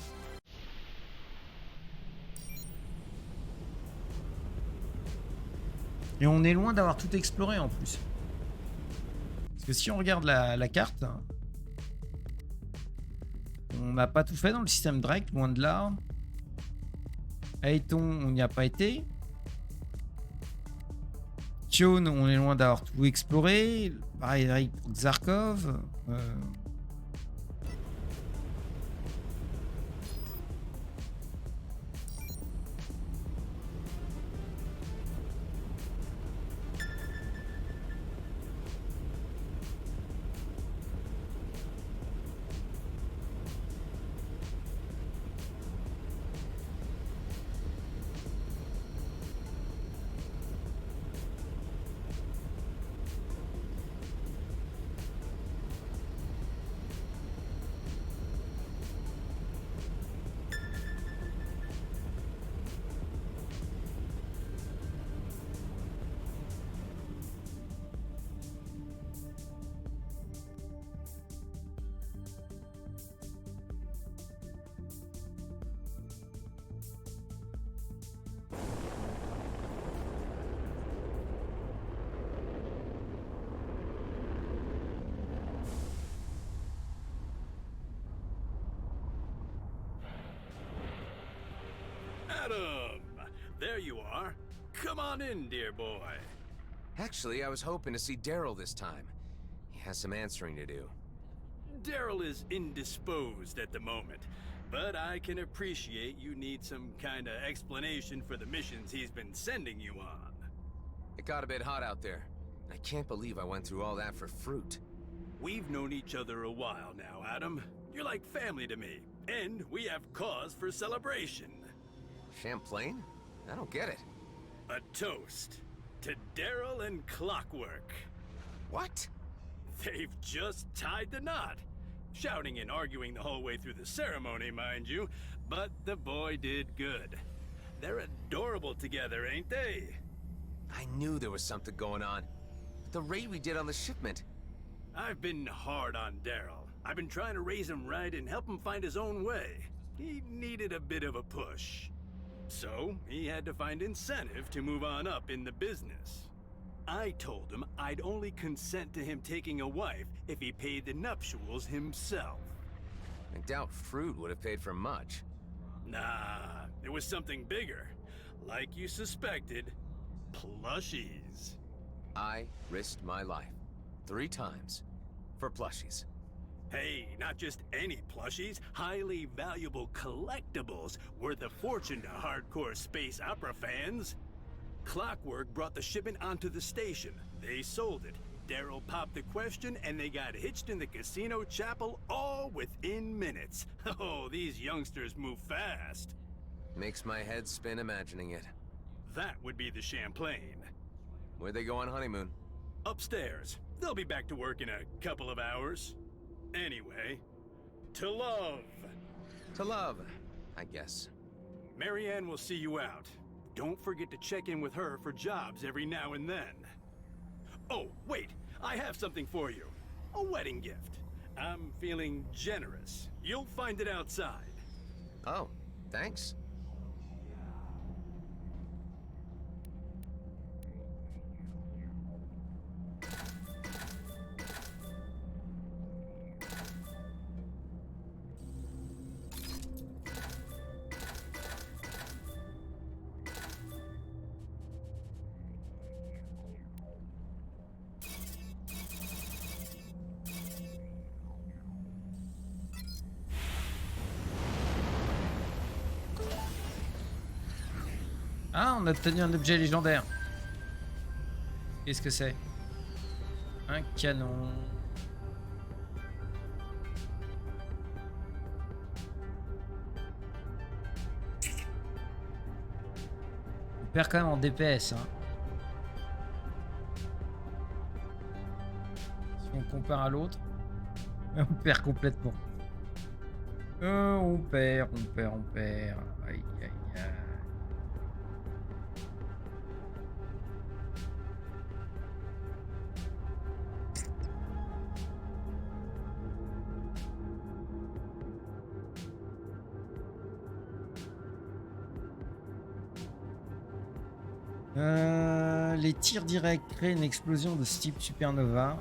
Et on est loin d'avoir tout exploré en plus. Parce que si on regarde la carte, on n'a pas tout fait dans le système Drake, loin de là. Ayton, on n'y a pas été. Tchon, on est loin d'avoir tout exploré. Pareil pour Zarkov. Adam! There you are. Come on in, dear boy. Actually, I was hoping to see Daryl this time. He has some answering to do. Daryl is indisposed at the moment, but I can appreciate you need some kind of explanation for the missions he's been sending you on. It got a bit hot out there. I can't believe I went through all that for fruit. We've known each other a while now, Adam. You're like family to me, and we have cause for celebration. Champlain? I don't get it. A toast to Daryl and Clockwork. What? They've just tied the knot. Shouting and arguing the whole way through the ceremony, mind you, but the boy did good. They're adorable together, ain't they? I knew there was something going on. The raid we did on the shipment. I've been hard on Daryl. I've been trying to raise him right and help him find his own way. He needed a bit of a push. So, he had to find incentive to move on up in the business. I told him I'd only consent to him taking a wife if he paid the nuptials himself. I doubt Frood would have paid for much. Nah, there was something bigger. Like you suspected, plushies. I risked my life 3 times for plushies. Hey, not just any plushies, highly valuable collectibles worth a fortune to hardcore space opera fans. Clockwork brought the shipment onto the station. They sold it. Daryl popped the question, and they got hitched in the casino chapel all within minutes. Oh, these youngsters move fast. Makes my head spin imagining it. That would be the Champlain. Where'd they go on honeymoon? Upstairs. They'll be back to work in a couple of hours. Anyway, to love. To love, I guess. Marianne will see you out. Don't forget to check in with her for jobs every now and then. Oh, wait, I have something for you. A wedding gift. I'm feeling generous. You'll find it outside. Oh, thanks. Ah, on a obtenu un objet légendaire. Qu'est-ce que c'est? Un canon. On perd quand même en DPS, hein. Si on compare à l'autre, on perd complètement. On perd. Aïe, aïe, aïe. Les tirs directs créent une explosion de ce type supernova.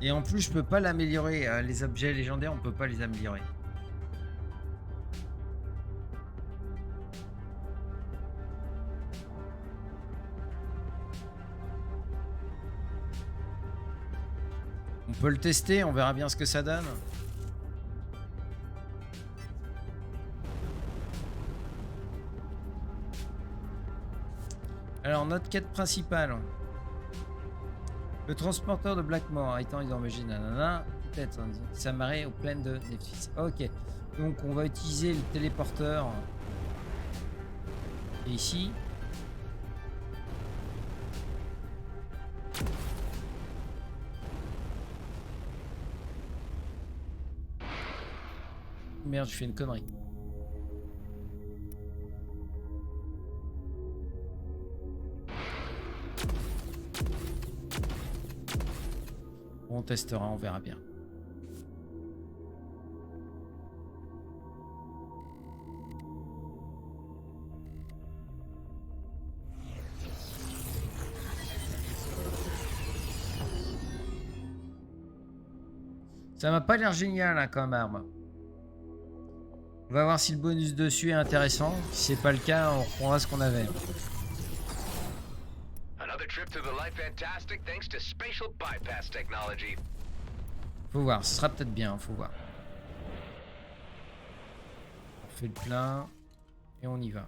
Et en plus, je peux pas l'améliorer. Les objets légendaires, on peut pas les améliorer. On peut le tester, on verra bien ce que ça donne. Alors, notre quête principale. Le transporteur de Blackmore étant endommagé, nanana, peut-être s'amarrer aux plaines de Neptis. Ok, donc on va utiliser le téléporteur. Et ici. Merde, je fais une connerie. On testera, on verra bien. Ça m'a pas l'air génial hein, comme arme. On va voir si le bonus dessus est intéressant. Si c'est pas le cas, on reprendra ce qu'on avait. Faut voir, ce sera peut-être bien, faut voir. On fait le plein et on y va.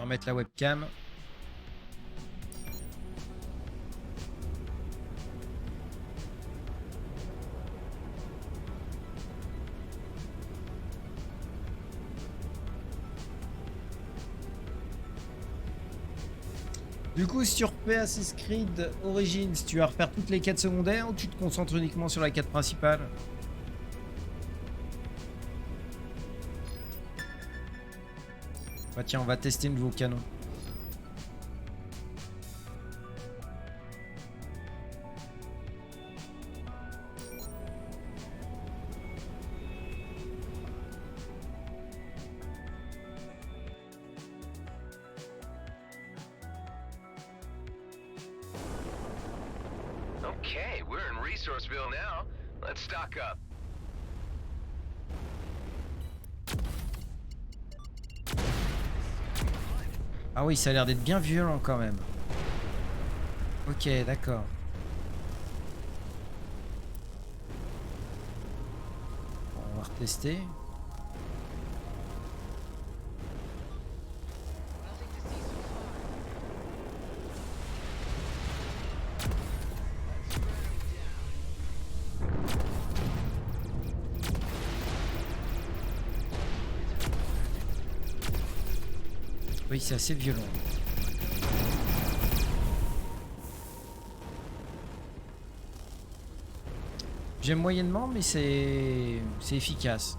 remettre la webcam. Du coup, si tu refais Assassin's Creed Origins, tu vas refaire toutes les quêtes secondaires ou tu te concentres uniquement sur la quête principale? Bah tiens, on va tester le nouveau canon. Okay, we're in Resourceville now. Let's stock up. Ah oui, ça a l'air d'être bien violent quand même. Ok, d'accord. Bon, on va retester. Oui, c'est assez violent. J'aime moyennement, mais c'est efficace.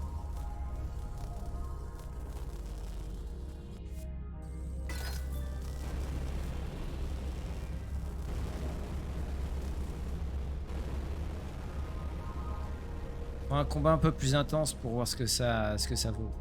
Un combat un peu plus intense pour voir ce que ça vaut.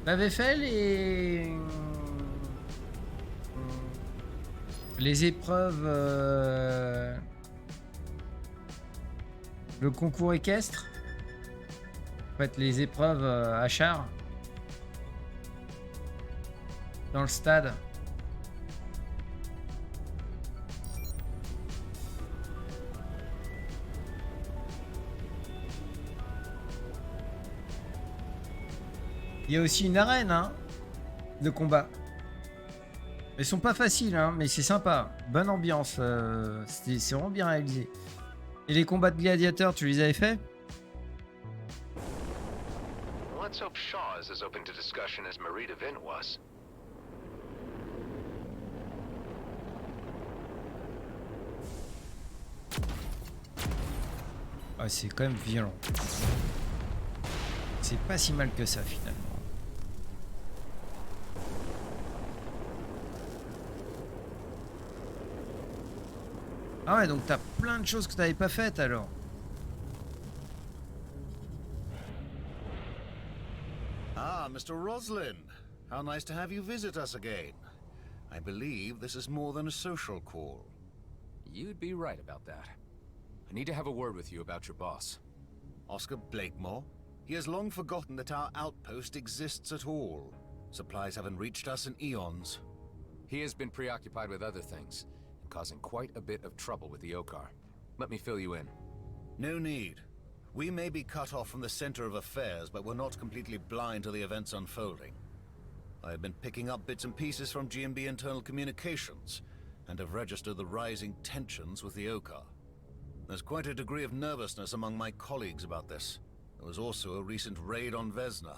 T'avais fait les épreuves, le concours équestre, en fait les épreuves à char dans le stade. Il y a aussi une arène hein, de combat. Elles sont pas faciles, hein, mais c'est sympa. Bonne ambiance. C'est vraiment bien réalisé. Et les combats de gladiateurs, tu les avais fait? Let's hope Shaw is as open to discussion as Marie DeVin was. Ah, c'est quand même violent. C'est pas si mal que ça finalement. Ah ouais, donc t'as plein de choses que t'avais pas faites alors. Ah, Mr. Roslin. How nice to have you visit us again. I believe this is more than a social call. You'd be right about that. I need to have a word with you about your boss. Oscar Blakemore? He has long forgotten that our outpost exists at all. Supplies haven't reached us in eons. He has been preoccupied with other things, and causing quite a bit of trouble with the Okar. Let me fill you in. No need. We may be cut off from the center of affairs, but we're not completely blind to the events unfolding. I have been picking up bits and pieces from GMB internal communications, and have registered the rising tensions with the Okar. There's quite a degree of nervousness among my colleagues about this. There was also a recent raid on Vesna.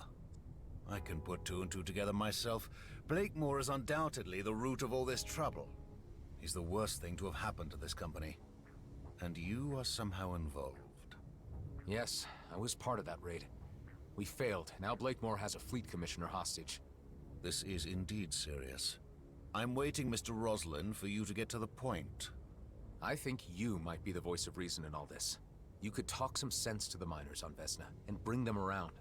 I can put two and two together myself. Blakemore is undoubtedly the root of all this trouble. He's the worst thing to have happened to this company. And you are somehow involved. Yes, I was part of that raid. We failed. Now Blakemore has a fleet commissioner hostage. This is indeed serious. I'm waiting, Mr. Roslin, for you to get to the point. I think you might be the voice of reason in all this. You could talk some sense to the miners on Vesna and bring them around.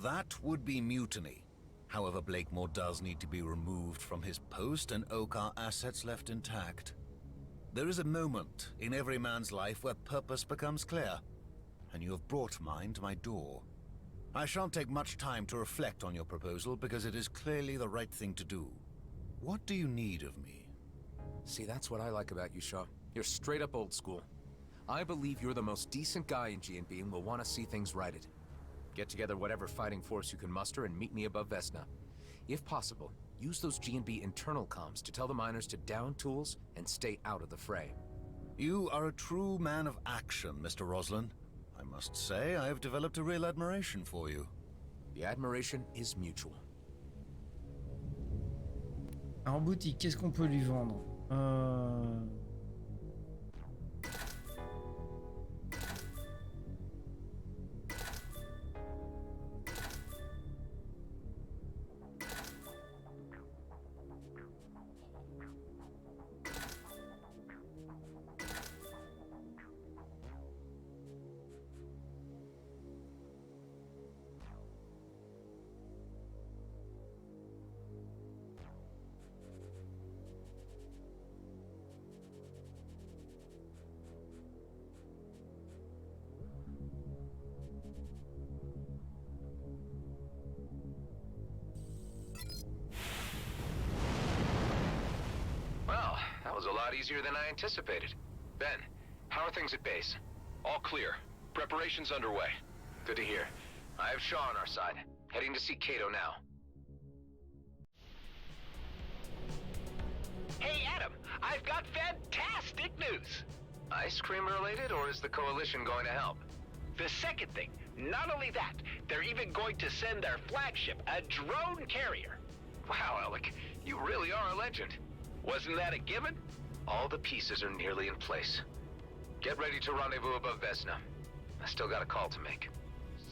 That would be mutiny. However, Blakemore does need to be removed from his post and Okar assets left intact. There is a moment in every man's life where purpose becomes clear, and you have brought mine to my door. I shan't take much time to reflect on your proposal because it is clearly the right thing to do. What do you need of me? See, that's what I like about you, Shaw. You're straight up old school. I believe you're the most decent guy in G&B and will want to see things righted. Get together whatever fighting force you can muster and meet me above Vesna. If possible, use those G&B internal comms to tell the miners to down tools and stay out of the fray. You are a true man of action, Mr. Roslin. I must say, I have developed a real admiration for you. The admiration is mutual. Alors, en boutique, qu'est-ce qu'on peut lui vendre? A lot easier than I anticipated. Ben, how are things at base? All clear. Preparations underway. Good to hear. I have Shaw on our side. Heading to see Kato now. Hey, Adam, I've got fantastic news! Ice cream related, or is the Coalition going to help? The second thing, not only that, they're even going to send their flagship, a drone carrier. Wow, Alec, you really are a legend. Wasn't that a given? All the pieces are nearly in place. Get ready to rendezvous above Vesna. I still got a call to make.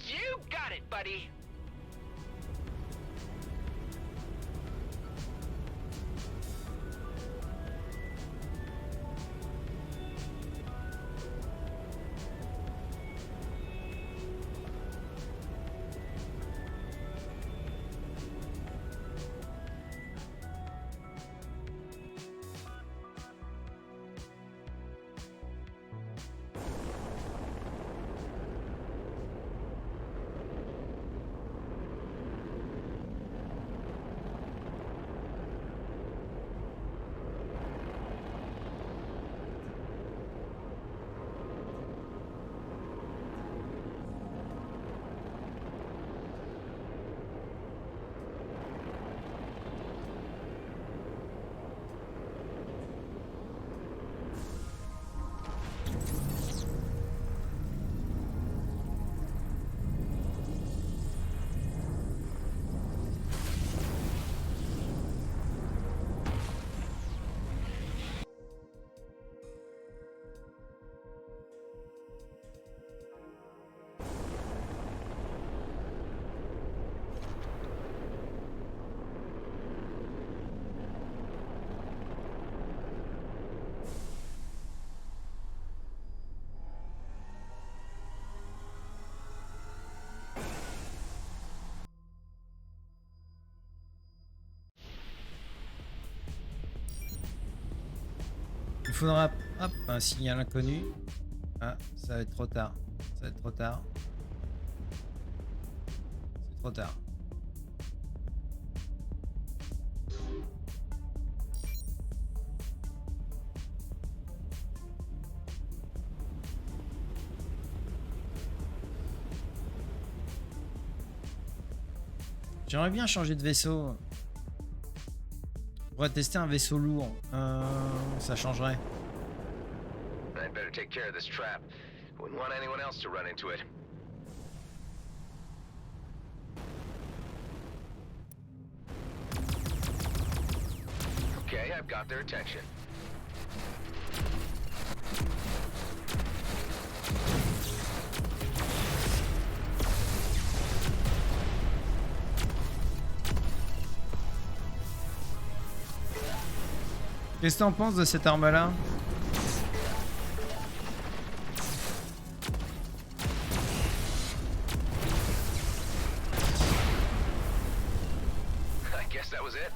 You got it, buddy! Il faudra, hop, un signal inconnu. Ah, ça va être trop tard. Ça va être trop tard. C'est trop tard. J'aimerais bien changer de vaisseau. On pourrait tester un vaisseau lourd. Ça changerait. I'd better take care of this trap. Wouldn't want anyone else to run into it. Okay, I've got their attention. Qu'est-ce que t'en penses de cette arme-là? I guess that was it.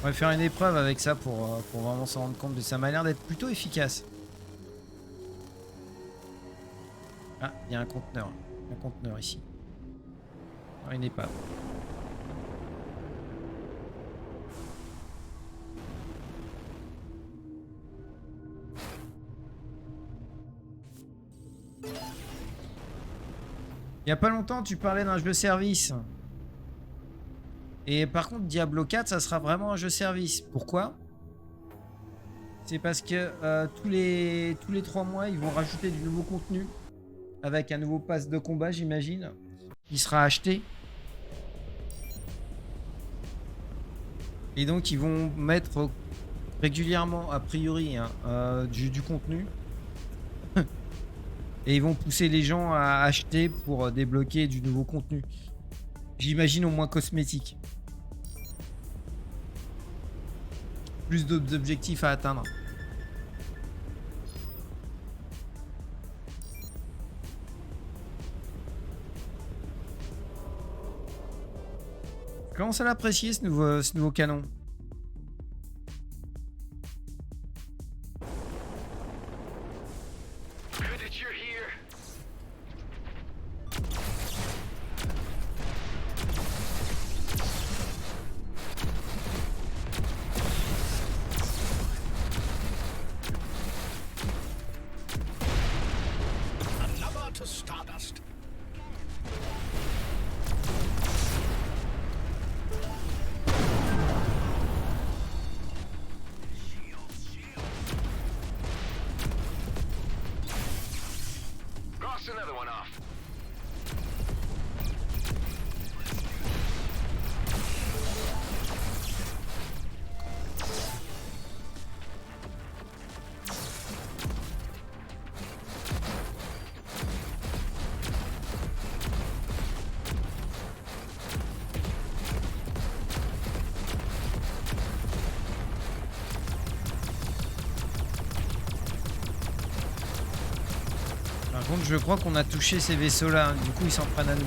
On va faire une épreuve avec ça pour vraiment s'en rendre compte. Ça m'a l'air d'être plutôt efficace. Ah, il y a un conteneur. Un conteneur ici. Non, il n'est pas. Il y a pas longtemps, tu parlais d'un jeu service. Et par contre, Diablo 4, ça sera vraiment un jeu service. Pourquoi? C'est parce que tous les 3 mois, ils vont rajouter du nouveau contenu. Avec un nouveau pass de combat, j'imagine. Qui sera acheté. Et donc, ils vont mettre régulièrement, a priori, hein, du contenu. Et ils vont pousser les gens à acheter pour débloquer du nouveau contenu. J'imagine au moins cosmétique. Plus d'objectifs à atteindre. Je commence à l'apprécier ce nouveau canon. Another one off. Par contre, je crois qu'on a touché ces vaisseaux-là. Hein. Du coup, ils s'en prennent à nous.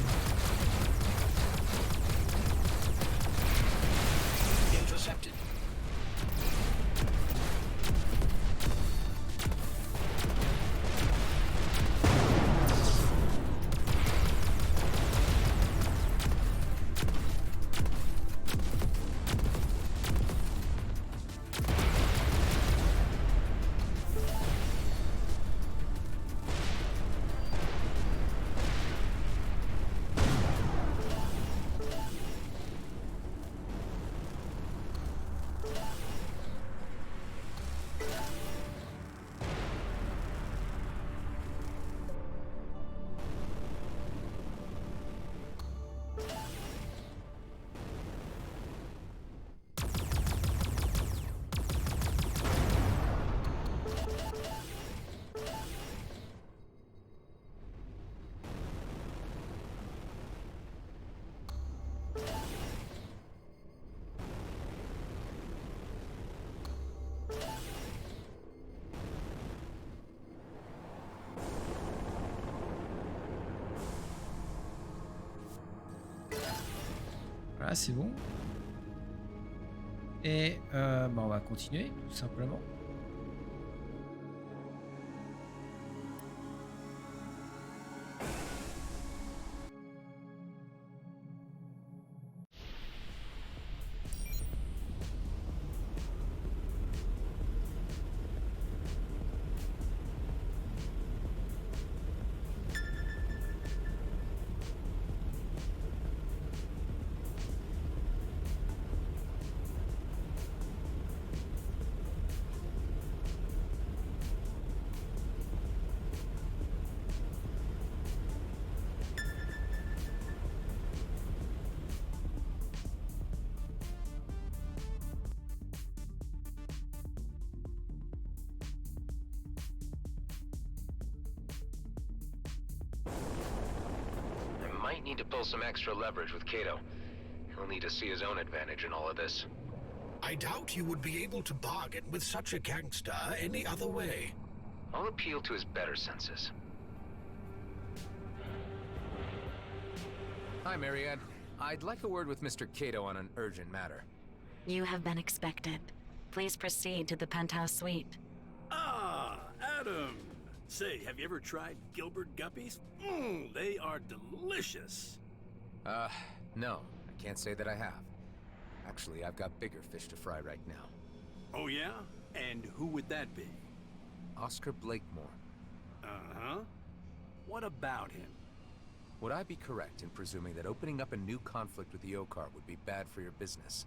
Voilà, c'est bon. Et on va continuer, tout simplement. Might need to pull some extra leverage with Kato. He'll need to see his own advantage in all of this. I doubt you would be able to bargain with such a gangster any other way. I'll appeal to his better senses. Hi, Marianne. I'd like a word with Mr. Kato on an urgent matter. You have been expected. Please proceed to the penthouse suite. Ah, Adam! Say, have you ever tried Gilbert Guppies? They are delicious. No. I can't say that I have. Actually, I've got bigger fish to fry right now. Oh yeah? And who would that be? Oscar Blakemore. Uh-huh. What about him? Would I be correct in presuming that opening up a new conflict with the Okar would be bad for your business?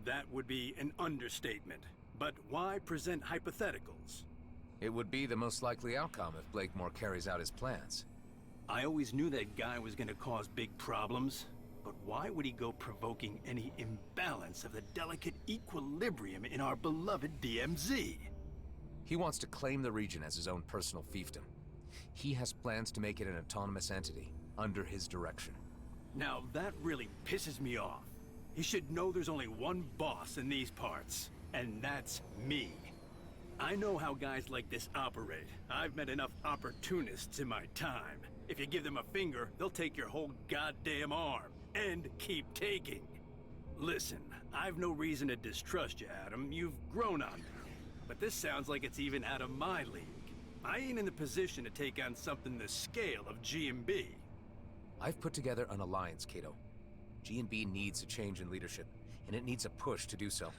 That would be an understatement. But why present hypotheticals? It would be the most likely outcome if Blakemore carries out his plans. I always knew that guy was gonna cause big problems. But why would he go provoking any imbalance of the delicate equilibrium in our beloved DMZ? He wants to claim the region as his own personal fiefdom. He has plans to make it an autonomous entity, under his direction. Now that really pisses me off. He should know there's only one boss in these parts, and that's me. I know how guys like this operate. I've met enough opportunists in my time. If you give them a finger, they'll take your whole goddamn arm. And keep taking. Listen, I've no reason to distrust you, Adam. You've grown on me. But this sounds like it's even out of my league. I ain't in the position to take on something the scale of G&B. I've put together an alliance, Cato. G&B needs a change in leadership, and it needs a push to do so.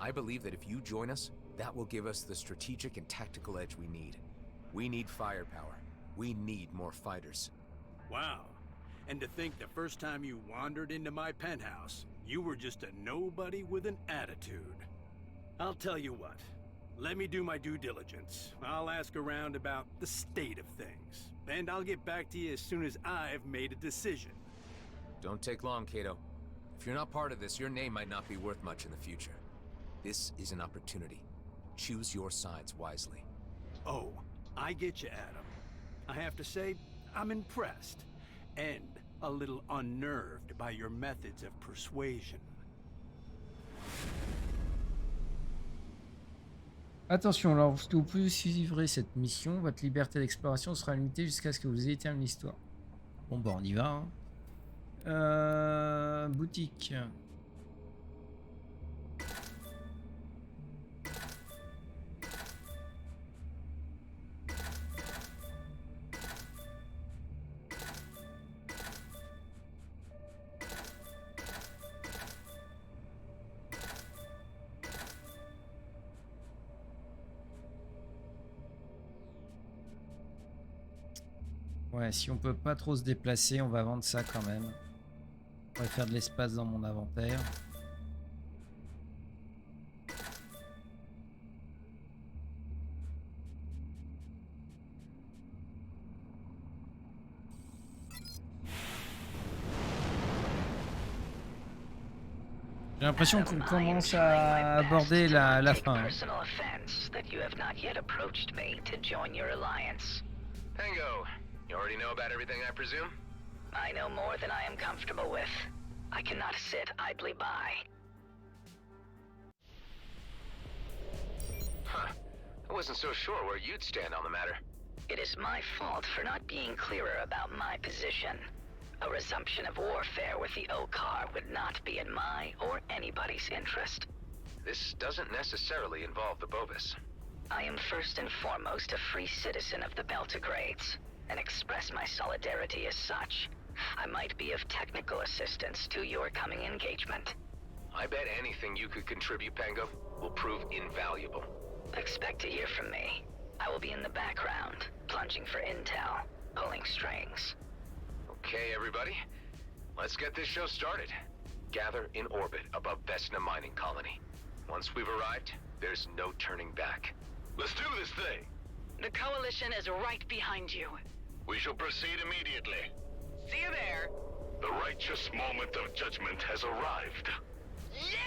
I believe that if you join us, that will give us the strategic and tactical edge we need. We need firepower. We need more fighters. Wow. And to think the first time you wandered into my penthouse, you were just a nobody with an attitude. I'll tell you what. Let me do my due diligence. I'll ask around about the state of things. And I'll get back to you as soon as I've made a decision. Don't take long, Cato. If you're not part of this, your name might not be worth much in the future. This is an opportunity. Choose your sides wisely. Oh, I get you, Adam. I have to say, I'm impressed. And a little unnerved by your methods of persuasion. Attention, lorsque vous poursuivrez cette mission, votre liberté d'exploration sera limitée jusqu'à ce que vous ayez terminé l'histoire. Bon bah on y va. Hein. Boutique. Ouais, si on peut pas trop se déplacer, on va vendre ça quand même. On va faire de l'espace dans mon inventaire. J'ai l'impression qu'on commence à aborder la fin. Pango, you already know about everything, I presume? I know more than I am comfortable with. I cannot sit idly by. Huh. I wasn't so sure where you'd stand on the matter. It is my fault for not being clearer about my position. A resumption of warfare with the Okar would not be in my or anybody's interest. This doesn't necessarily involve the Bovis. I am first and foremost a free citizen of the Beltigrades, and express my solidarity as such. I might be of technical assistance to your coming engagement. I bet anything you could contribute, Pango, will prove invaluable. Expect to hear from me. I will be in the background, plunging for intel, pulling strings. Okay, everybody. Let's get this show started. Gather in orbit above Vesna Mining Colony. Once we've arrived, there's no turning back. Let's do this thing! The Coalition is right behind you. We shall proceed immediately. See you there! The righteous moment of judgment has arrived. Yeah!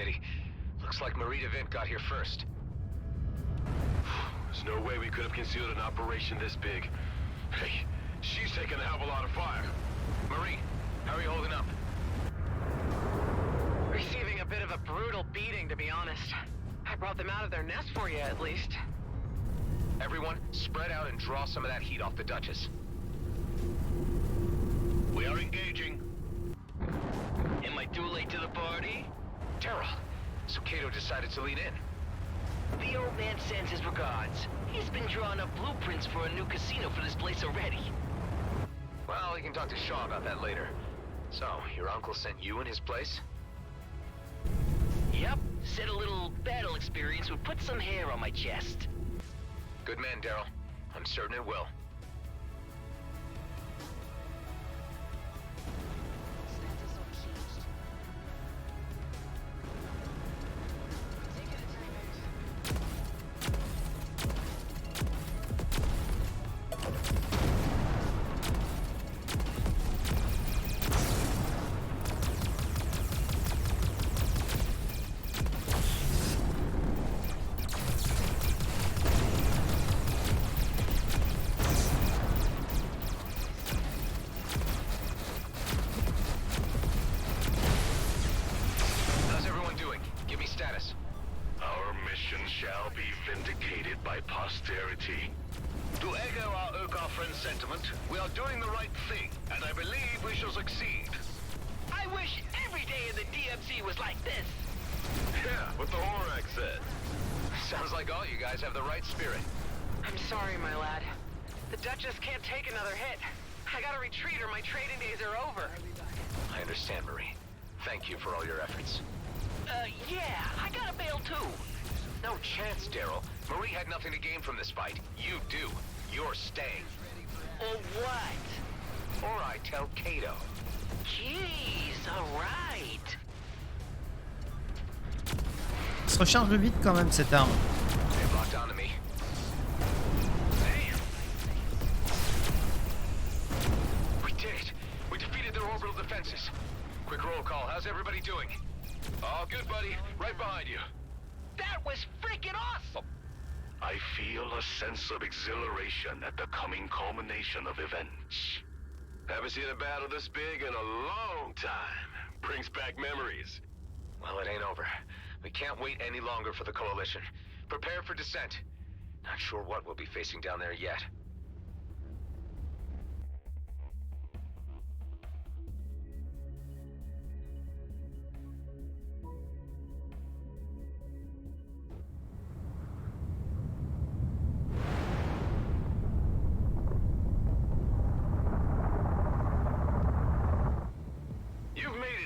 committee. Looks like Marie DeVint got here first. There's no way we could have concealed an operation this big. Hey, she's taking a hell of a lot of fire. Marie, how are you holding up? Receiving a bit of a brutal beating, to be honest. I brought them out of their nest for you, at least. Everyone, spread out and draw some of that heat off the Duchess. We are engaging. Am I too late to the party? Terrell, so Cato decided to lean in. The old man sends his regards. He's been drawing up blueprints for a new casino for this place already. Well, you can talk to Shaw about that later. So, your uncle sent you in his place? Yep, said a little battle experience would put some hair on my chest. Good man, Daryl. I'm certain it will. Sentiment, we are doing the right thing, and I believe we shall succeed. I wish every day in the DMC was like this. Yeah, what the Horak said. Sounds like all you guys have the right spirit. I'm sorry, my lad. The Duchess can't take another hit. I gotta retreat or my trading days are over. I understand, Marie. Thank you for all your efforts. Yeah, I gotta bail too. No chance, Daryl. Marie had nothing to gain from this fight. You do. You're staying. Or what? Or I tell Cato. Jeez, alright. Ça se recharge vite quand même cette arme. They've locked onto me. Damn. We did it. We defeated their orbital defenses. Quick roll call. How's everybody doing? All good, buddy. Right behind you. That was freaking awesome. I feel a sense of exhilaration at the coming culmination of events. Haven't seen a battle this big in a long time. Brings back memories. Well, it ain't over. We can't wait any longer for the Coalition. Prepare for descent. Not sure what we'll be facing down there yet.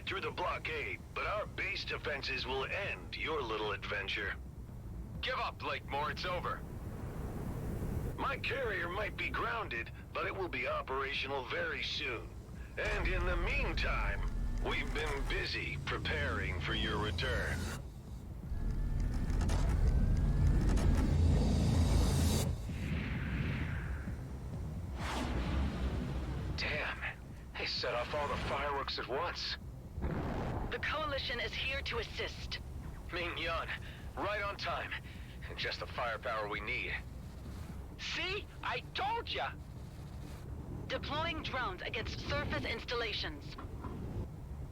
Through the blockade, but our base defenses will end your little adventure. Give up, Blakemore, it's over. My carrier might be grounded, but it will be operational very soon. And in the meantime, we've been busy preparing for your return. Damn, they set off all the fireworks at once. The Coalition is here to assist. Ming-Yun, right on time. And just the firepower we need. See? I told ya! Deploying drones against surface installations.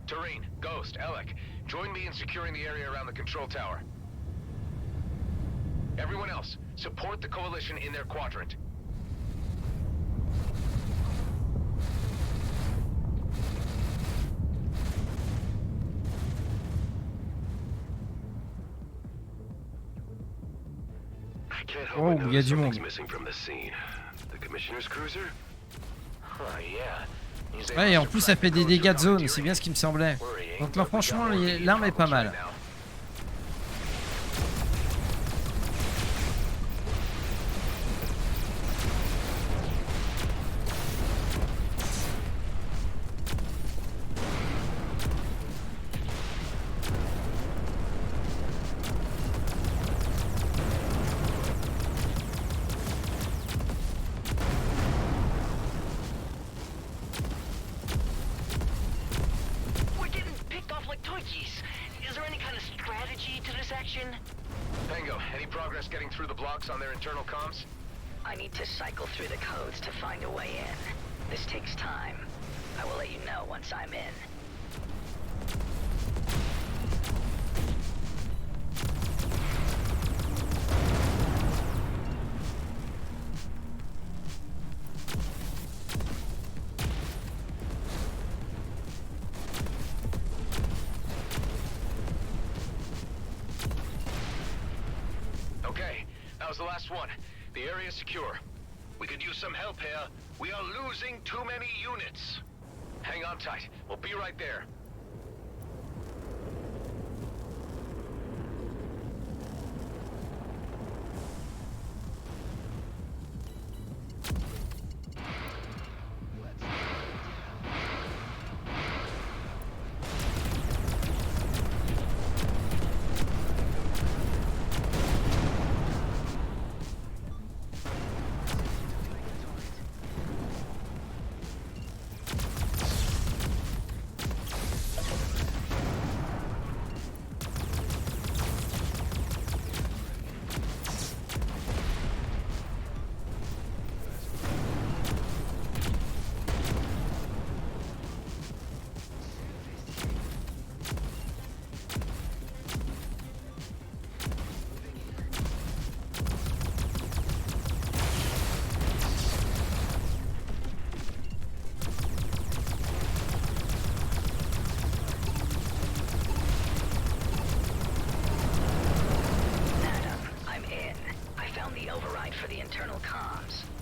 Tareen, Ghost, Alec, join me in securing the area around the control tower. Everyone else, support the Coalition in their quadrant. Can't help Oh, but il y a notice du something's monde. missing from the scene. The commissioner's cruiser? Oh, yeah. Ouais, et en plus ça fait des dégâts de zone, c'est bien ce qui me semblait. Donc là franchement l'arme est pas mal. We're getting picked off like toy. Is there there any kind of strategy to this action? Tango, any progress getting through the blocks on their internal comms? I need to cycle through the codes to find a way in. This takes time. I will let you know once I'm in. Okay, that was the last one. The area is secure. We could use some help here. We are losing too many units. Hang on tight. We'll be right there.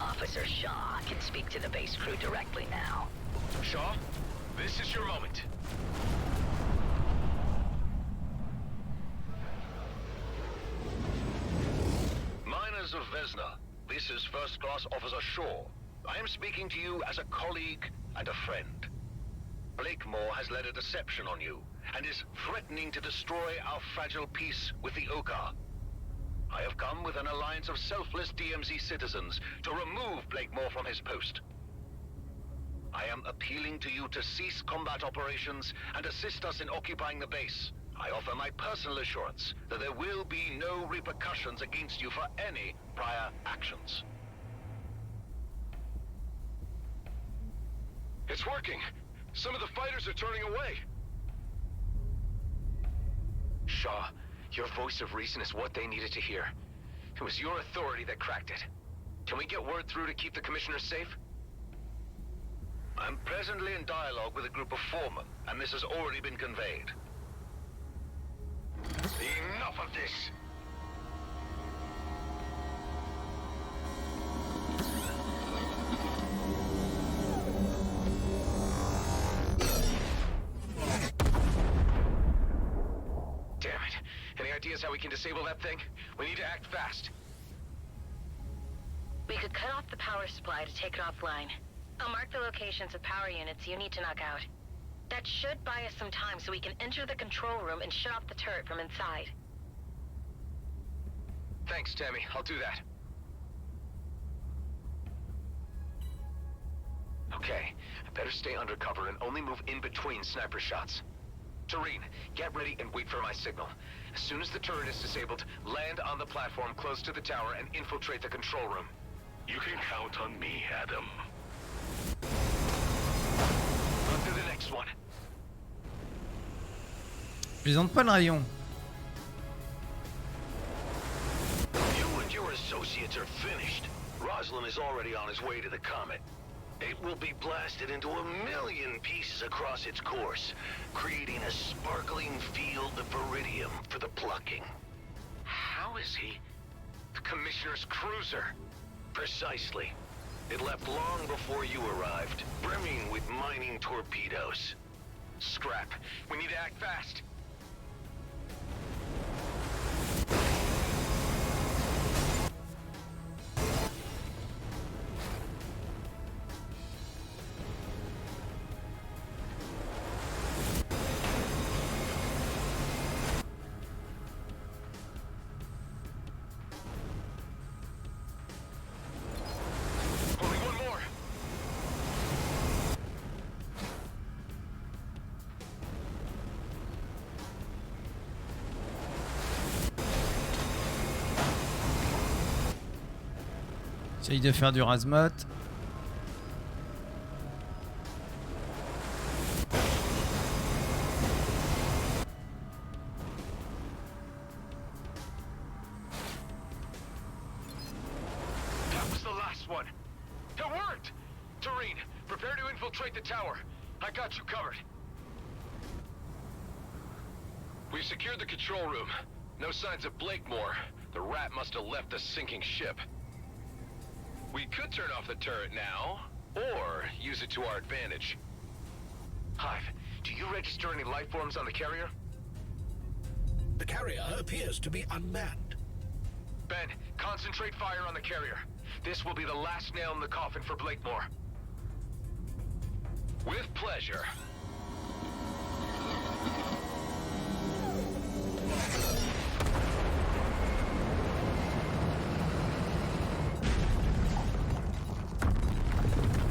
Officer Shaw can speak to the base crew directly now. Shaw, this is your moment. Miners of Vesna, this is First Class Officer Shaw. I am speaking to you as a colleague and a friend. Blakemore has led a deception on you, and is threatening to destroy our fragile peace with the Okar. I have come with an alliance of selfless DMZ citizens to remove Blakemore from his post. I am appealing to you to cease combat operations and assist us in occupying the base. I offer my personal assurance that there will be no repercussions against you for any prior actions. It's working! Some of the fighters are turning away! Shaw, your voice of reason is what they needed to hear. It was your authority that cracked it. Can we get word through to keep the commissioners safe? I'm presently in dialogue with a group of foremen, and this has already been conveyed. Enough of this! Damn it. Any ideas how we can disable that thing? We need to act fast. We could cut off the power supply to take it offline. I'll mark the locations of power units you need to knock out. That should buy us some time so we can enter the control room and shut off the turret from inside. Thanks, Tammy. I'll do that. Okay, I better stay undercover and only move in between sniper shots. Tareen, get ready and wait for my signal. As soon as the turret is disabled, land on the platform close to the tower and infiltrate the control room. You can count on me, Adam. On to the next one. Plaisante pas le rayon. You and your associates are finished. Roslin is already on his way to the comet. It will be blasted into 1,000,000 pieces across its course, creating a sparkling field of iridium for the plucking. How is he? The Commissioner's cruiser. Precisely. It left long before you arrived, brimming with mining torpedoes. Scrap. We need to act fast. Essaye de faire du razmot. That was the last one. It worked! Tareen, prepare to infiltrate the tower. I got you covered. We've secured the control room. No signs of Blakemore. The rat must have left the sinking ship. We could turn off the turret now, or use it to our advantage. Hive, do you register any life forms on the carrier? The carrier appears to be unmanned. Ben, concentrate fire on the carrier. This will be the last nail in the coffin for Blakemore. With pleasure.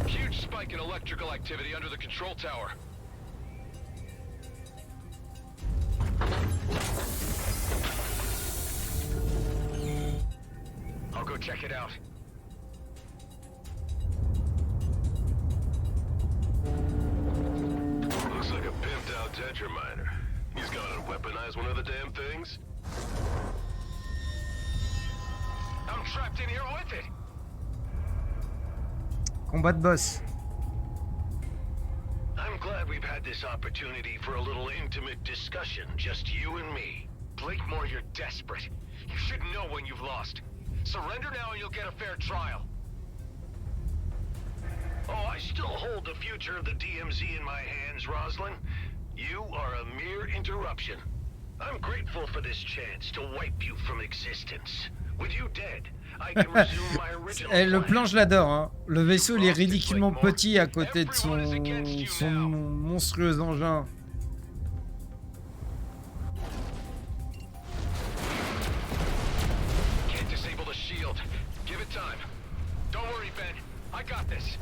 Huge spike in electrical activity under the control tower. I'll go check it out. Looks like a pimped out Tetraminder. He's gonna weaponize one of the damn things. I'm trapped in here with it. Combat de boss. I'm glad we've had this opportunity for a little intimate discussion, just you and me. Blakemore, you're desperate. You should know when you've lost. Surrender now and you'll get a fair trial. Oh, I still hold the future of the DMZ in my hands, Roslyn. You are a mere interruption. I'm grateful for this chance to wipe you from existence. With you dead, I can resume my original Le plan, je l'adore. Hein. Le vaisseau, il est ridiculement petit à côté de son monstrueux engin. Can't disable the shield. Give it time. Don't worry, Ben. I got this.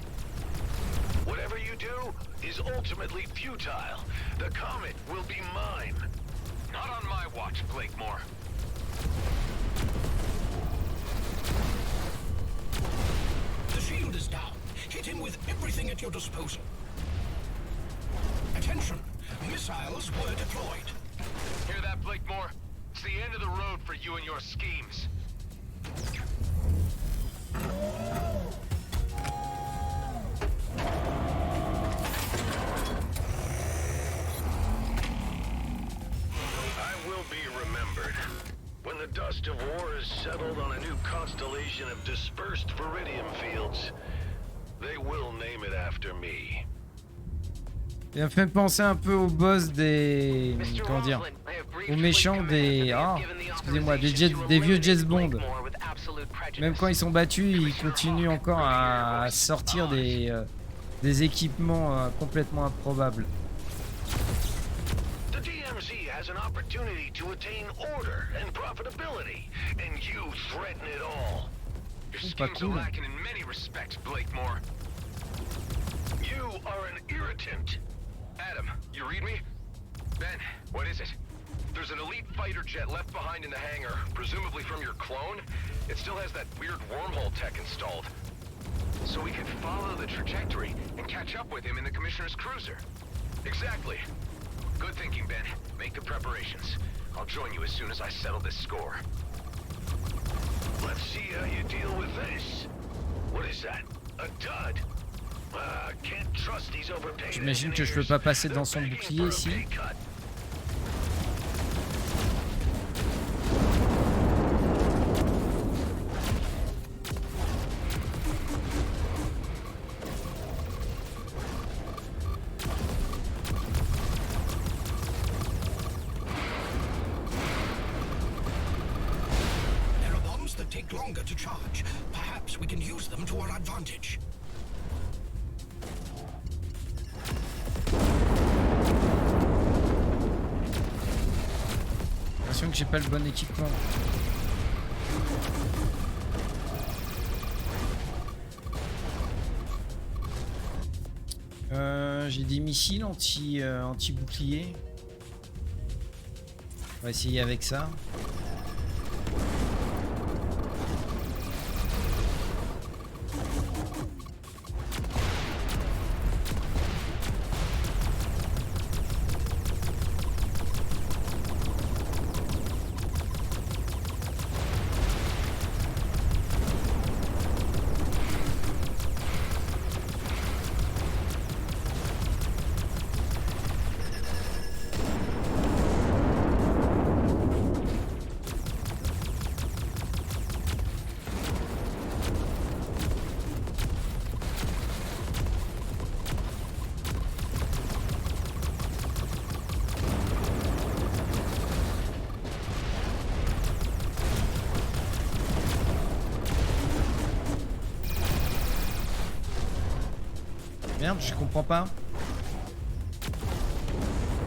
Whatever you do is ultimately futile. The comet will be mine. Not on my watch, Blakemore. The shield is down. Hit him with everything at your disposal. Attention! Missiles were deployed. Hear that, Blakemore? It's the end of the road for you and your schemes. I will be remembered. When the dust of war is settled on a new constellation of dispersed Viridium fields, they will name it after me. Il a fait penser un peu au boss des... Comment dire, aux méchants des... Ah, excusez-moi, des vieux James Bond. Même quand ils sont battus, ils continuent encore à sortir des équipements complètement improbables. The DMZ has an opportunity to attain order and profitability, and you threaten it all. Your schemes are lacking in many respects, Blakemore. You are an irritant. Adam, you read me? Ben, what is it? There's an elite fighter jet left behind in the hangar, presumably from your clone. It still has that weird wormhole tech installed. So we could follow the trajectory and catch up with him in the Commissioner's cruiser. Exactly. Good thinking, Ben. Make the preparations. I'll join you as soon as I settle this score. Let's see how you deal with this. What is that? A dud? Can't trust these overpaid. J'imagine que je peux pas passer dans son bouclier ici. There are bombs that take longer to charge. Perhaps we can use them to our advantage. J'ai l'impression que j'ai pas le bon équipement. J'ai des missiles anti-bouclier. On va essayer avec ça. Merde, je comprends pas.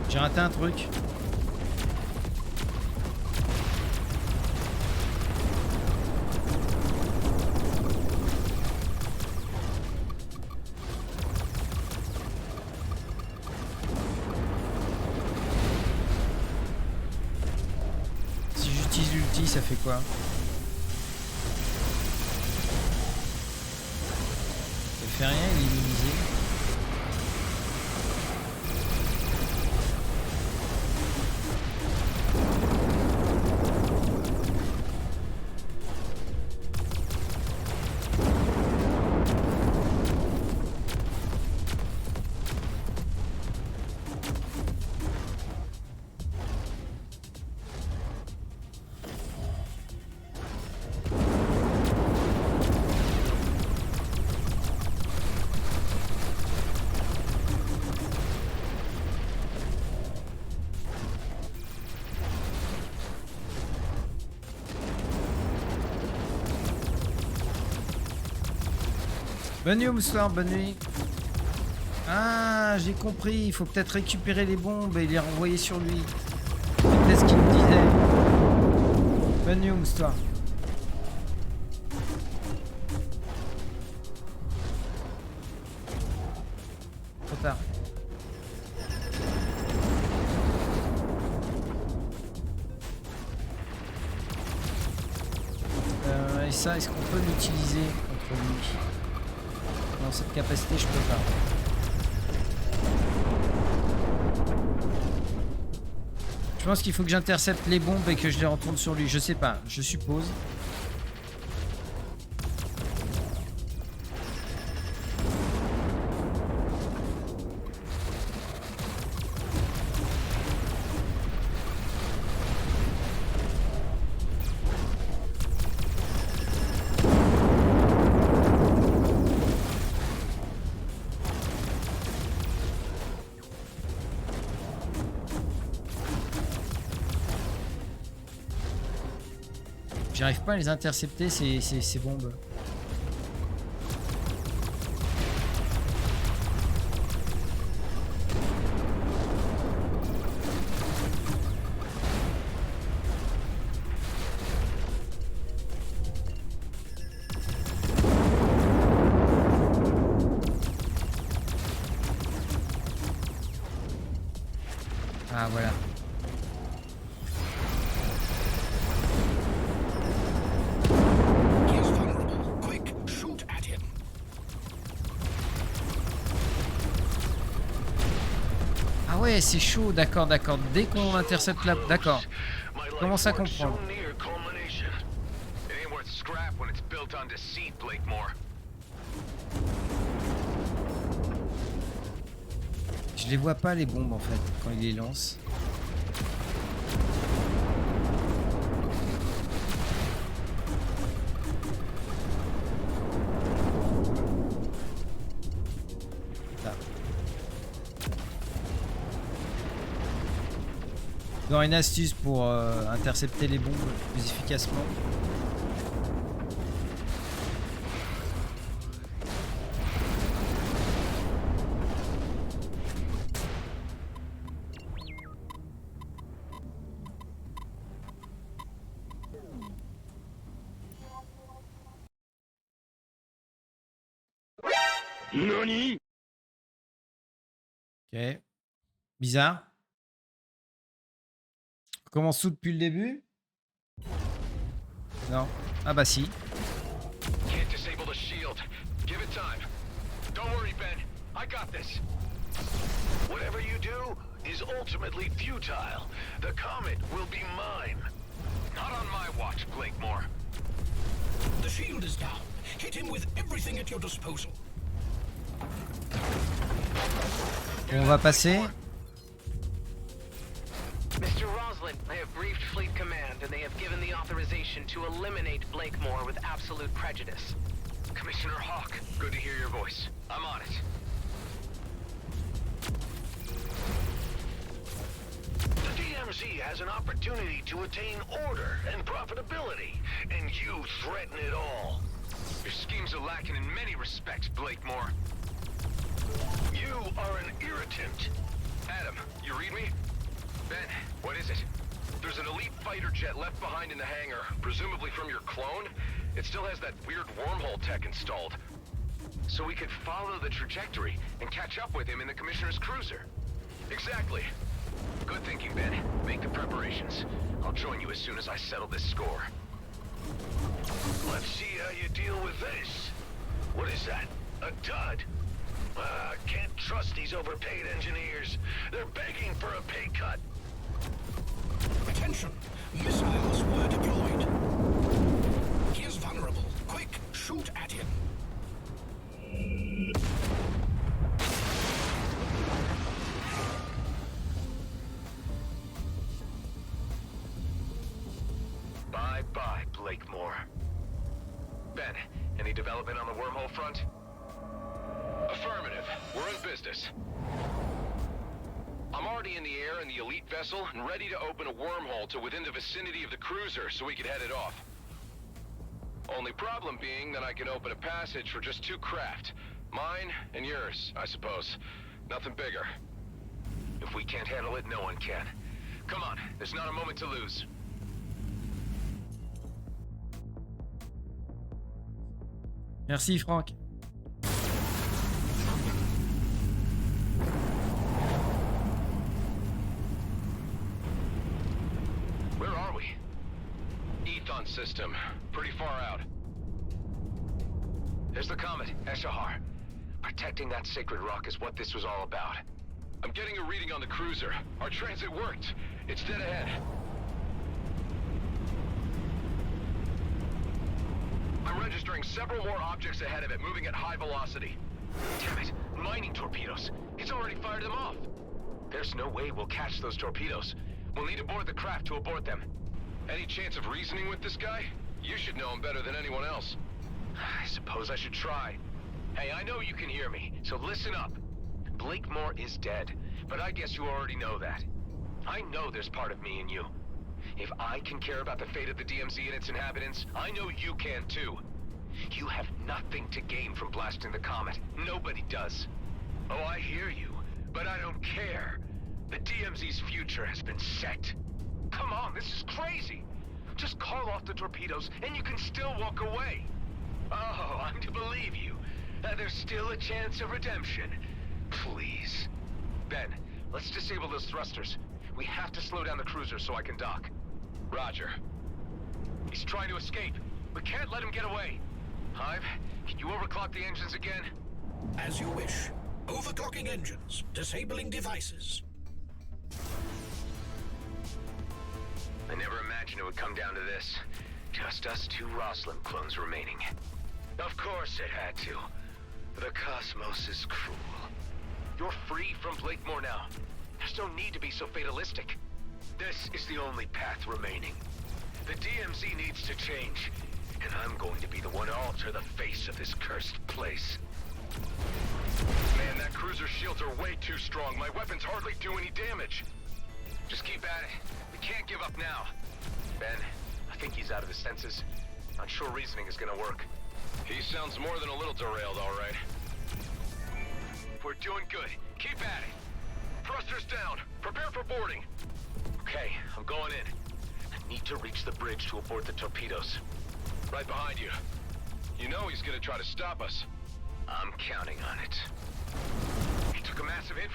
J'ai raté un truc. Si j'utilise l'ulti, ça fait quoi? Ça fait rien, il est minimisé. Bonne nuit, bonsoir, bonne nuit. Ah, j'ai compris. Il faut peut-être récupérer les bombes et les renvoyer sur lui. C'est peut-être ce qu'il me disait. Bonne nuit, bonsoir. Trop tard. Et ça, est-ce qu'on peut l'utiliser contre lui? Dans cette capacité, je peux pas. Je pense qu'il faut que j'intercepte les bombes et que je les retourne sur lui. Je sais pas, je suppose. J'arrive pas à les intercepter, ces bombes. Ah voilà. Ouais, c'est chaud, d'accord, d'accord. Dès qu'on intercepte la... D'accord. Je commence à comprendre. Je les vois pas les bombes en fait, quand il les lance. Dans une astuce pour intercepter les bombes plus efficacement. Nani? Ok. Bizarre. On commence tout depuis le début? Non. Ah bah si. Can't disable the shield. Give it time. Don't worry, Ben. I got this. Whatever you do is ultimately futile. The comet will be mine. Not on my watch, Blakemore. The shield is down. Hit him with everything at your disposal. On va passer. Mr. Roslin, I have briefed Fleet Command, and they have given the authorization to eliminate Blakemore with absolute prejudice. Commissioner Hawk, good to hear your voice. I'm on it. The DMZ has an opportunity to attain order and profitability, and you threaten it all. Your schemes are lacking in many respects, Blakemore. attempt. Adam, you read me? Ben, what is it? There's an elite fighter jet left behind in the hangar, presumably from your clone. It still has that weird wormhole tech installed. So we could follow the trajectory and catch up with him in the Commissioner's cruiser. Exactly. Good thinking, Ben. Make the preparations. I'll join you as soon as I settle this score. Let's see how you deal with this. What is that? A dud? Can't trust these overpaid engineers. They're begging for a pay cut. Attention! Missiles were deployed. He is vulnerable. Quick, shoot at him. Bye-bye, Blakemore. Ben, any development on the wormhole front? Affirmative. We're in business. I'm already in the air in the elite vessel and ready to open a wormhole to within the vicinity of the cruiser so we can head it off. Only problem being that I can open a passage for just 2 craft. Mine and yours, I suppose. Nothing bigger. If we can't handle it, no one can. Come on, there's not a moment to lose. Merci Franck. Where are we? Ethon system. Pretty far out. There's the comet, Eshahar. Protecting that sacred rock is what this was all about. I'm getting a reading on the cruiser. Our transit worked. It's dead ahead. I'm registering several more objects ahead of it, moving at high velocity. Damn it, mining torpedoes. He's already fired them off. There's no way we'll catch those torpedoes. We'll need to board the craft to abort them. Any chance of reasoning with this guy? You should know him better than anyone else. I suppose I should try. Hey, I know you can hear me, so listen up. Blakemore is dead, but I guess you already know that. I know there's part of me in you. If I can care about the fate of the DMZ and its inhabitants, I know you can too. You have nothing to gain from blasting the comet. Nobody does. Oh, I hear you, but I don't care. The DMZ's future has been set. Come on, this is crazy. Just call off the torpedoes and you can still walk away. Oh, I'm to believe you. There's still a chance of redemption. Please. Ben, let's disable those thrusters. We have to slow down the cruiser so I can dock. Roger. He's trying to escape. We can't let him get away. Hive, can you overclock the engines again? As you wish. Overclocking engines. Disabling devices. I never imagined it would come down to this. Just us 2 Rosalind clones remaining. Of course it had to. The cosmos is cruel. You're free from Blakemore now. There's no need to be so fatalistic. This is the only path remaining. The DMZ needs to change, and I'm going to be the one to alter the face of this cursed place. Man, that cruiser's shields are way too strong. My weapons hardly do any damage. Just keep at it. We can't give up now. Ben, I think he's out of his senses. Not sure reasoning is gonna work. He sounds more than a little derailed, all right. We're doing good. Keep at it. Thrusters down. Prepare for boarding. Okay, I'm going in. I need to reach the bridge to abort the torpedoes. Right behind you. You know he's gonna try to stop us. I'm counting on it. He took a massive hit.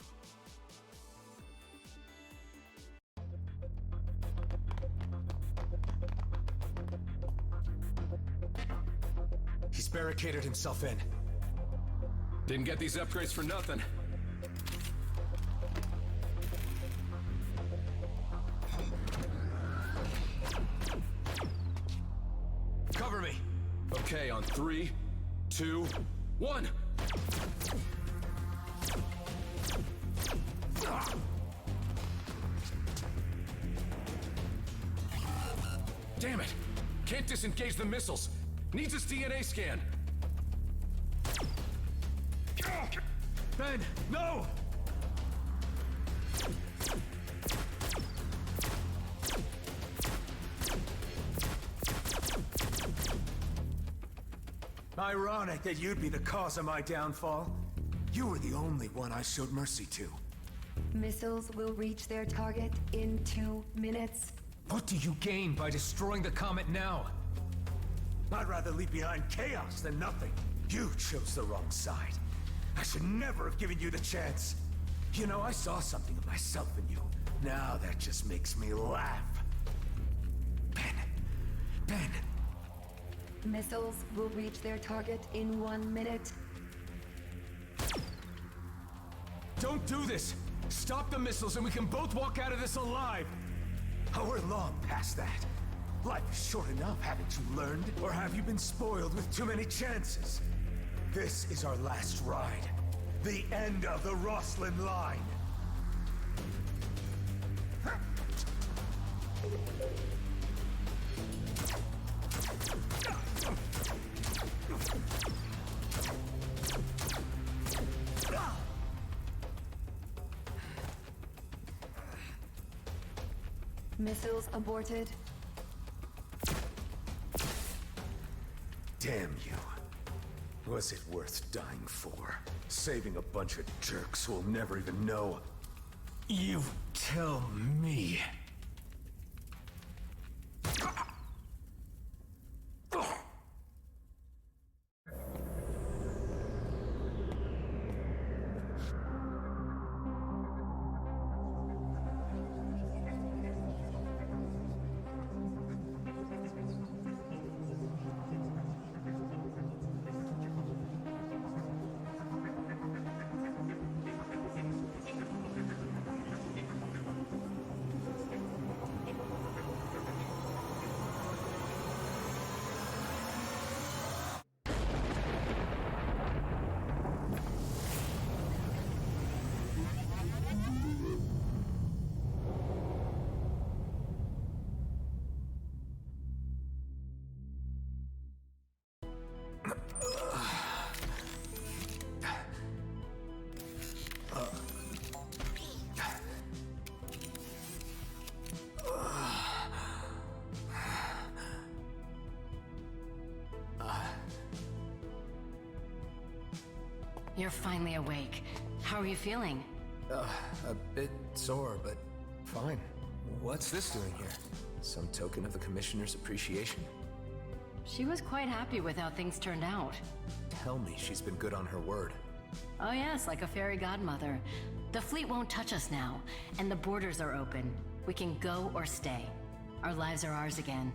He's barricaded himself in. Didn't get these upgrades for nothing. Cover me. Okay, on 3, 2, 1. Damn it! Can't disengage the missiles. Needs his DNA scan. Ben, no! Ironic that you'd be the cause of my downfall. You were the only one I showed mercy to. Missiles will reach their target in 2 minutes. What do you gain by destroying the comet now? I'd rather leave behind chaos than nothing. You chose the wrong side. I should never have given you the chance. You know, I saw something of myself in you. Now that just makes me laugh. Ben. Missiles will reach their target in 1 minute. Don't do this! Stop the missiles and we can both walk out of this alive! Oh, we're long past that. Life is short enough, haven't you learned? Or have you been spoiled with too many chances? This is our last ride. The end of the Rosslyn line. Missiles aborted. Damn you. Was it worth dying for? Saving a bunch of jerks who'll never even know. You tell me. You're finally awake. How are you feeling? A bit sore, but fine. What's this doing here? Some token of the Commissioner's appreciation? She was quite happy with how things turned out. Tell me she's been good on her word. Oh yes, like a fairy godmother. The fleet won't touch us now, and the borders are open. We can go or stay. Our lives are ours again.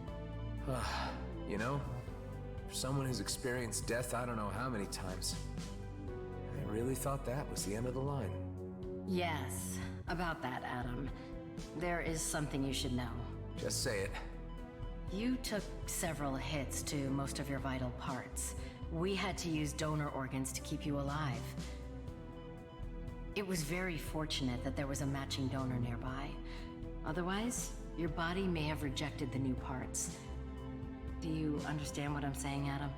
You know, for someone who's experienced death I don't know how many times, I really thought that was the end of the line. Yes, about that, Adam. There is something you should know. Just say it. You took several hits to most of your vital parts. We had to use donor organs to keep you alive. It was very fortunate that there was a matching donor nearby. Otherwise, your body may have rejected the new parts. Do you understand what I'm saying, Adam?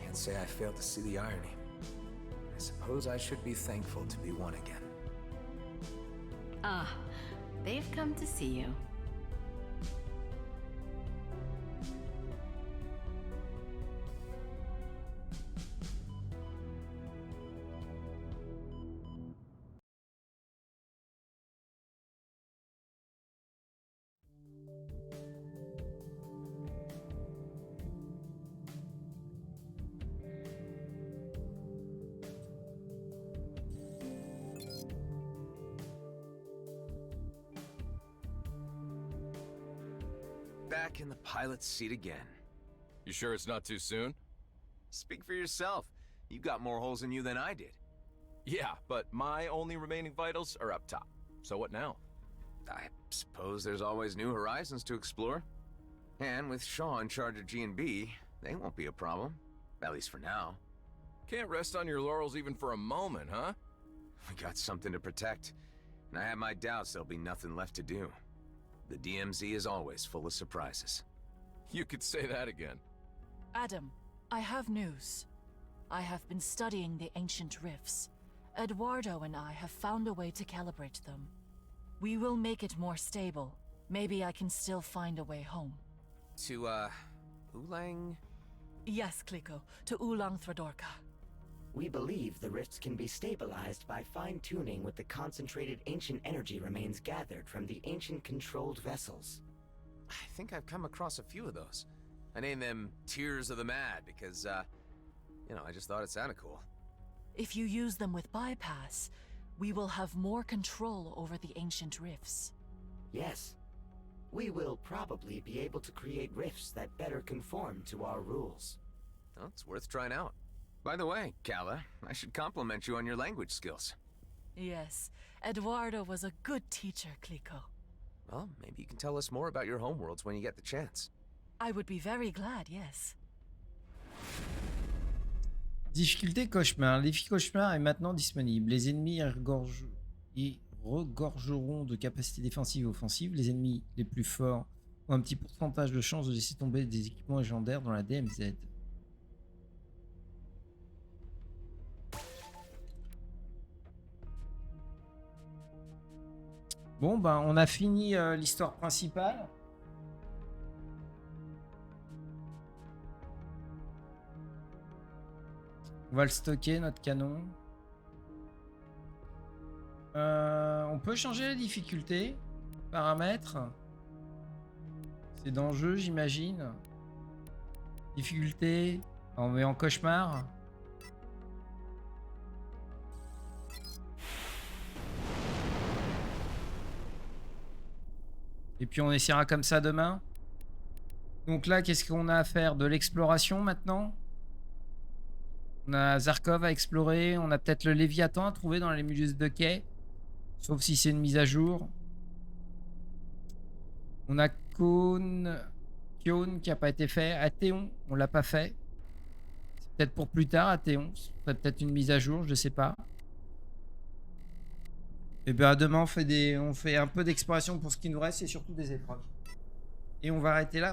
Can't say I failed to see the irony. I suppose I should be thankful to be one again. Ah, they've come to see you. Back in the pilot's seat again. You sure it's not too soon? Speak for yourself. You got more holes in you than I did. Yeah, but my only remaining vitals are up top. So what now? I suppose there's always new horizons to explore. And with Shaw in charge of G&B, they won't be a problem. At least for now. Can't rest on your laurels even for a moment, huh? We got something to protect. And I have my doubts there'll be nothing left to do. The DMZ is always full of surprises. You could say that again. Adam, I have news. I have been studying the ancient rifts. Eduardo and I have found a way to calibrate them. We will make it more stable. Maybe I can still find a way home. To, Ulang? Yes, Kliko, to Ulang Thradorka. We believe the rifts can be stabilized by fine-tuning with the concentrated ancient energy remains gathered from the ancient-controlled vessels. I think I've come across a few of those. I named them Tears of the Mad because, you know, I just thought it sounded cool. If you use them with bypass, we will have more control over the ancient rifts. Yes. We will probably be able to create rifts that better conform to our rules. Well, it's worth trying out. By the way, Kala, I should compliment you on your language skills. Yes, Eduardo was a good teacher, Clico. Well, maybe you can tell us more about your homeworlds when you get the chance. I would be very glad, yes. Difficulté cauchemar. Le défi cauchemar est maintenant disponible. Les ennemis regorgeront de capacités défensives et offensives. Les ennemis les plus forts ont un petit pourcentage de chance de laisser tomber des équipements légendaires dans la DMZ. Bon, ben, on a fini l'histoire principale. On va le stocker, notre canon. On peut changer la difficulté. Paramètres. C'est dans le jeu, j'imagine. Difficulté. On met en cauchemar. Et puis on essaiera comme ça demain. Donc là, qu'est-ce qu'on a à faire? De l'exploration maintenant? On a Zarkov à explorer. On a peut-être le Léviathan à trouver dans les milieux de quai. Sauf si c'est une mise à jour. On a Kion qui n'a pas été fait. Athéon, on l'a pas fait. C'est peut-être pour plus tard, Athéon. C'est peut-être une mise à jour, je sais pas. Et bien demain on fait un peu d'exploration pour ce qui nous reste et surtout des épreuves. Et on va arrêter là.